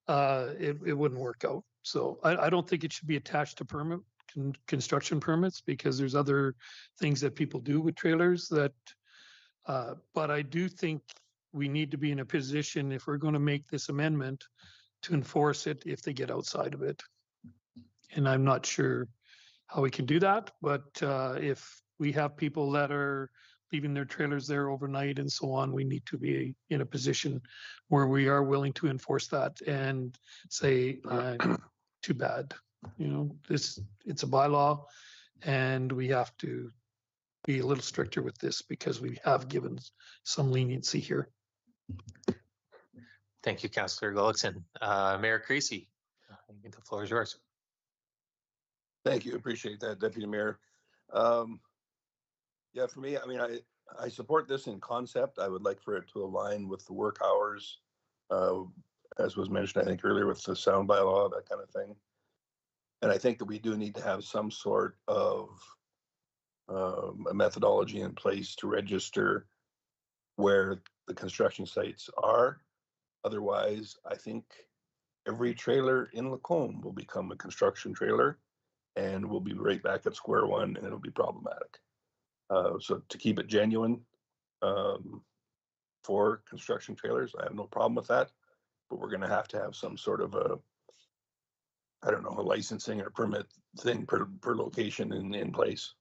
Speaker 10: it wouldn't work out. So I don't think it should be attached to construction permits, because there's other things that people do with trailers that, but I do think we need to be in a position, if we're going to make this amendment, to enforce it if they get outside of it. And I'm not sure how we can do that, but if we have people that are leaving their trailers there overnight and so on, we need to be in a position where we are willing to enforce that and say, too bad. It's a bylaw, and we have to be a little stricter with this because we have given some leniency here.
Speaker 1: Thank you, Councillor Gullickson. Mayor Creasy, the floor is yours.
Speaker 3: Thank you. Appreciate that, Deputy Mayor. Yeah, for me, I support this in concept. I would like for it to align with the work hours, as was mentioned, I think earlier, with the sound bylaw, that kind of thing. And I think that we do need to have some sort of a methodology in place to register where the construction sites are. Otherwise, I think every trailer in Lacombe will become a construction trailer, and we'll be right back at square one, and it'll be problematic. So to keep it genuine for construction trailers, I have no problem with that, but we're going to have some sort of a licensing or permit thing per location in place.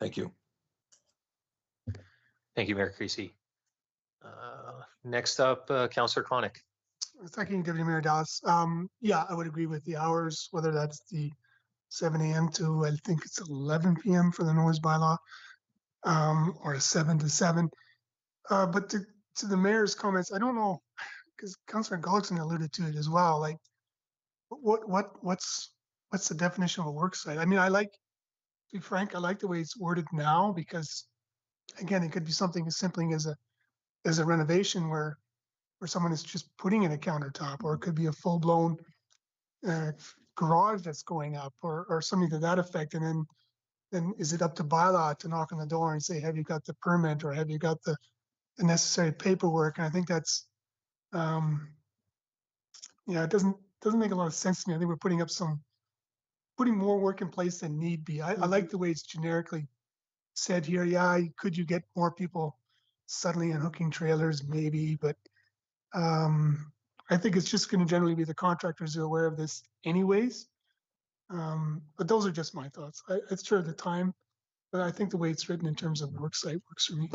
Speaker 3: Thank you.
Speaker 1: Thank you, Mayor Creasy. Next up, Councillor Konik.
Speaker 4: Thank you, Deputy Mayor Dallas. Yeah, I would agree with the hours, whether that's the 7 a.m. to, I think it's 11 p.m. for the noise bylaw, or 7 to 7. But to the mayor's comments, I don't know, because Councillor Gullickson alluded to it as well. Like, what's the definition of a work site? I mean, to be frank, I like the way it's worded now, because again, it could be something as simple as a renovation where someone is just putting in a countertop, or it could be a full-blown garage that's going up, or something to that effect. And then is it up to bylaw to knock on the door and say, have you got the permit, or have you got the necessary paperwork? And I think that's, it doesn't make a lot of sense to me. I think we're putting more work in place than need be. I like the way it's generically said here. Yeah, could you get more people suddenly unhooking trailers? Maybe, but I think it's just going to generally be the contractors who are aware of this anyways. But those are just my thoughts. It's sure the time, but I think the way it's written in terms of work site works for me.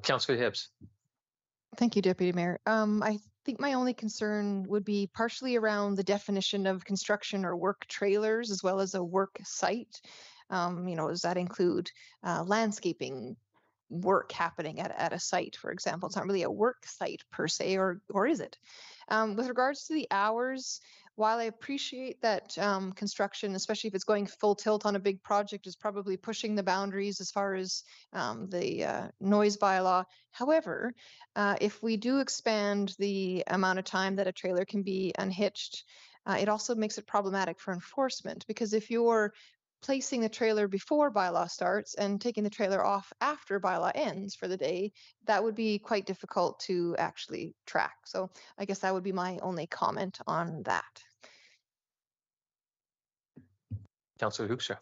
Speaker 1: Councillor Hibbs.
Speaker 2: Thank you, Deputy Mayor. I think my only concern would be partially around the definition of construction or work trailers, as well as a work site. Does that include landscaping work happening at a site, for example? It's not really a work site per se, or is it? With regards to the hours, while I appreciate that construction, especially if it's going full tilt on a big project, is probably pushing the boundaries as far as the noise bylaw. However, if we do expand the amount of time that a trailer can be unhitched, it also makes it problematic for enforcement, because if you're placing the trailer before bylaw starts and taking the trailer off after bylaw ends for the day, that would be quite difficult to actually track. So I guess that would be my only comment on that.
Speaker 1: Councillor Hoekstra.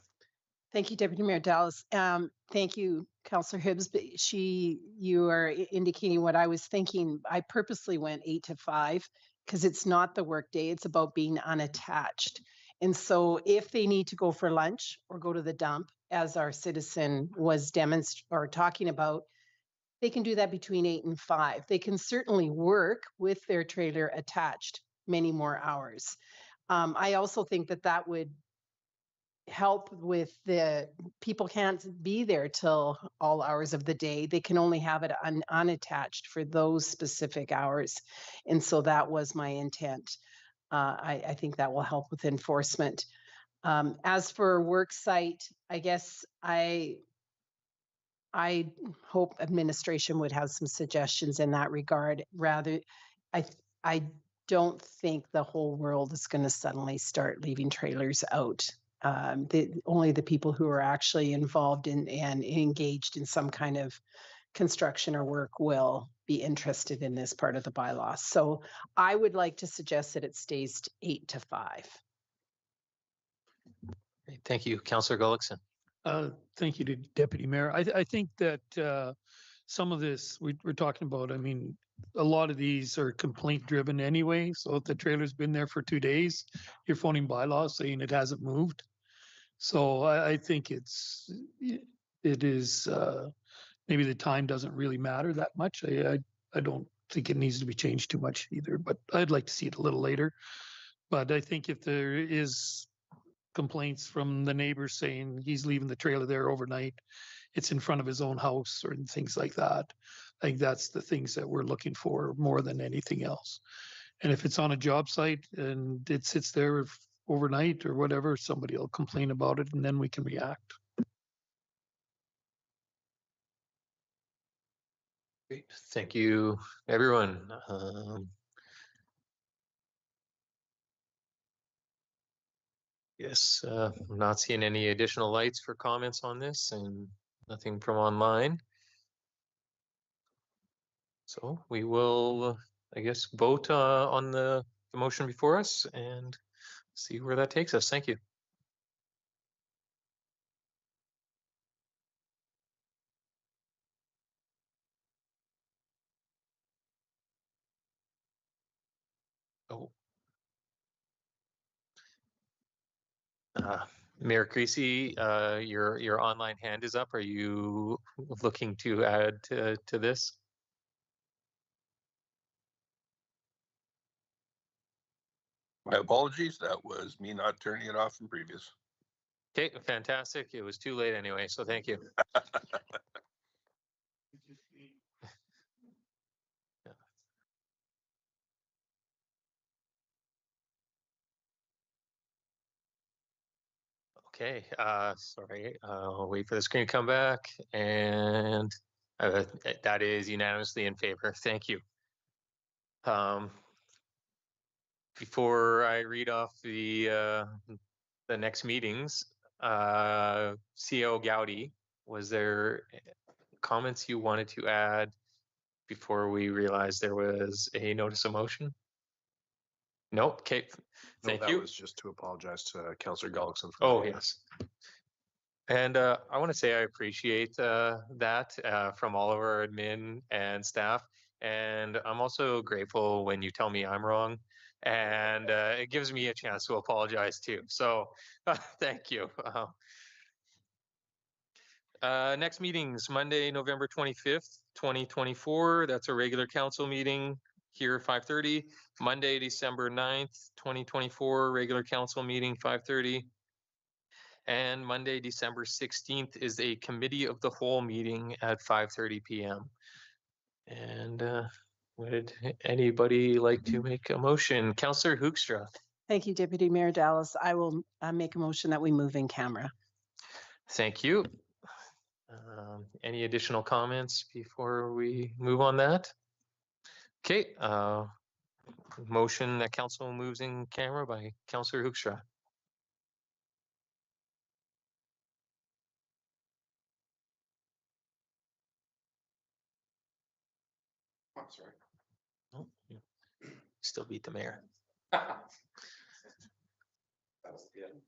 Speaker 8: Thank you, Deputy Mayor Dallas. Thank you, Councillor Hibbs. But you are indicating what I was thinking. I purposely went 8 to 5 because it's not the work day. It's about being unattached. And so if they need to go for lunch or go to the dump, as our citizen was talking about, they can do that between 8 and 5. They can certainly work with their trailer attached many more hours. I also think that would help with the people can't be there till all hours of the day. They can only have it unattached for those specific hours. And so that was my intent. I think that will help with enforcement. As for work site, I guess I hope administration would have some suggestions in that regard. Rather, I don't think the whole world is going to suddenly start leaving trailers out. Only the people who are actually involved in and engaged in some kind of construction or work will be interested in this part of the bylaw. So I would like to suggest that it stays 8 to 5.
Speaker 1: Thank you, Councillor Gullickson.
Speaker 10: Thank you to Deputy Mayor. I think that some of this we're talking about, I mean, a lot of these are complaint driven anyway. So if the trailer's been there for 2 days, you're phoning bylaw saying it hasn't moved. So I think it is maybe the time doesn't really matter that much. I don't think it needs to be changed too much either, but I'd like to see it a little later. But I think if there is complaints from the neighbors saying he's leaving the trailer there overnight, it's in front of his own house or things like that, I think that's the things that we're looking for more than anything else. And if it's on a job site and it sits there overnight or whatever, somebody will complain about it and then we can react.
Speaker 1: Great. Thank you, everyone. Yes, I'm not seeing any additional lights for comments on this and nothing from online. So we will, I guess, vote on the motion before us and see where that takes us. Thank you. Oh. Mayor Creasy, your online hand is up. Are you looking to add to this?
Speaker 3: My apologies. That was me not turning it off from previous.
Speaker 1: Okay, fantastic. It was too late anyway, so thank you. Okay, sorry, I'll wait for the screen to come back, and that is unanimously in favor. Thank you. Before I read off the next meetings, CO Gowdy, was there comments you wanted to add before we realized there was a notice of motion? Nope. Okay.
Speaker 9: No,
Speaker 1: Thank
Speaker 9: that
Speaker 1: you.
Speaker 9: was just to apologize to Councillor Gullickson. for
Speaker 1: Oh,
Speaker 9: that.
Speaker 1: yes. And I want to say I appreciate that from all of our admin and staff. And I'm also grateful when you tell me I'm wrong. And it gives me a chance to apologize too. So thank you. Next meetings, Monday, November 25th, 2024. That's a regular council meeting here, 5:30. Monday, December 9th, 2024, regular council meeting, 5:30. And Monday, December 16th is a committee of the whole meeting at 5:30 p.m. And would anybody like to make a motion? Councillor Hoekstra.
Speaker 14: Thank you, Deputy Mayor Dallas. I will make a motion that we move in camera.
Speaker 1: Thank you. Any additional comments before we move on that? Okay, motion that council moves in camera by Councillor Hoekstra.
Speaker 6: I'm sorry.
Speaker 1: Oh, yeah. Still beat the mayor.
Speaker 6: That was good.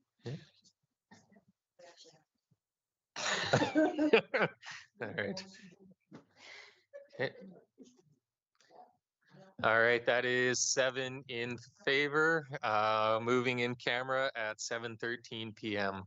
Speaker 1: All right. Okay. All right, that is 7 in favor, moving in camera at 7:13 p.m.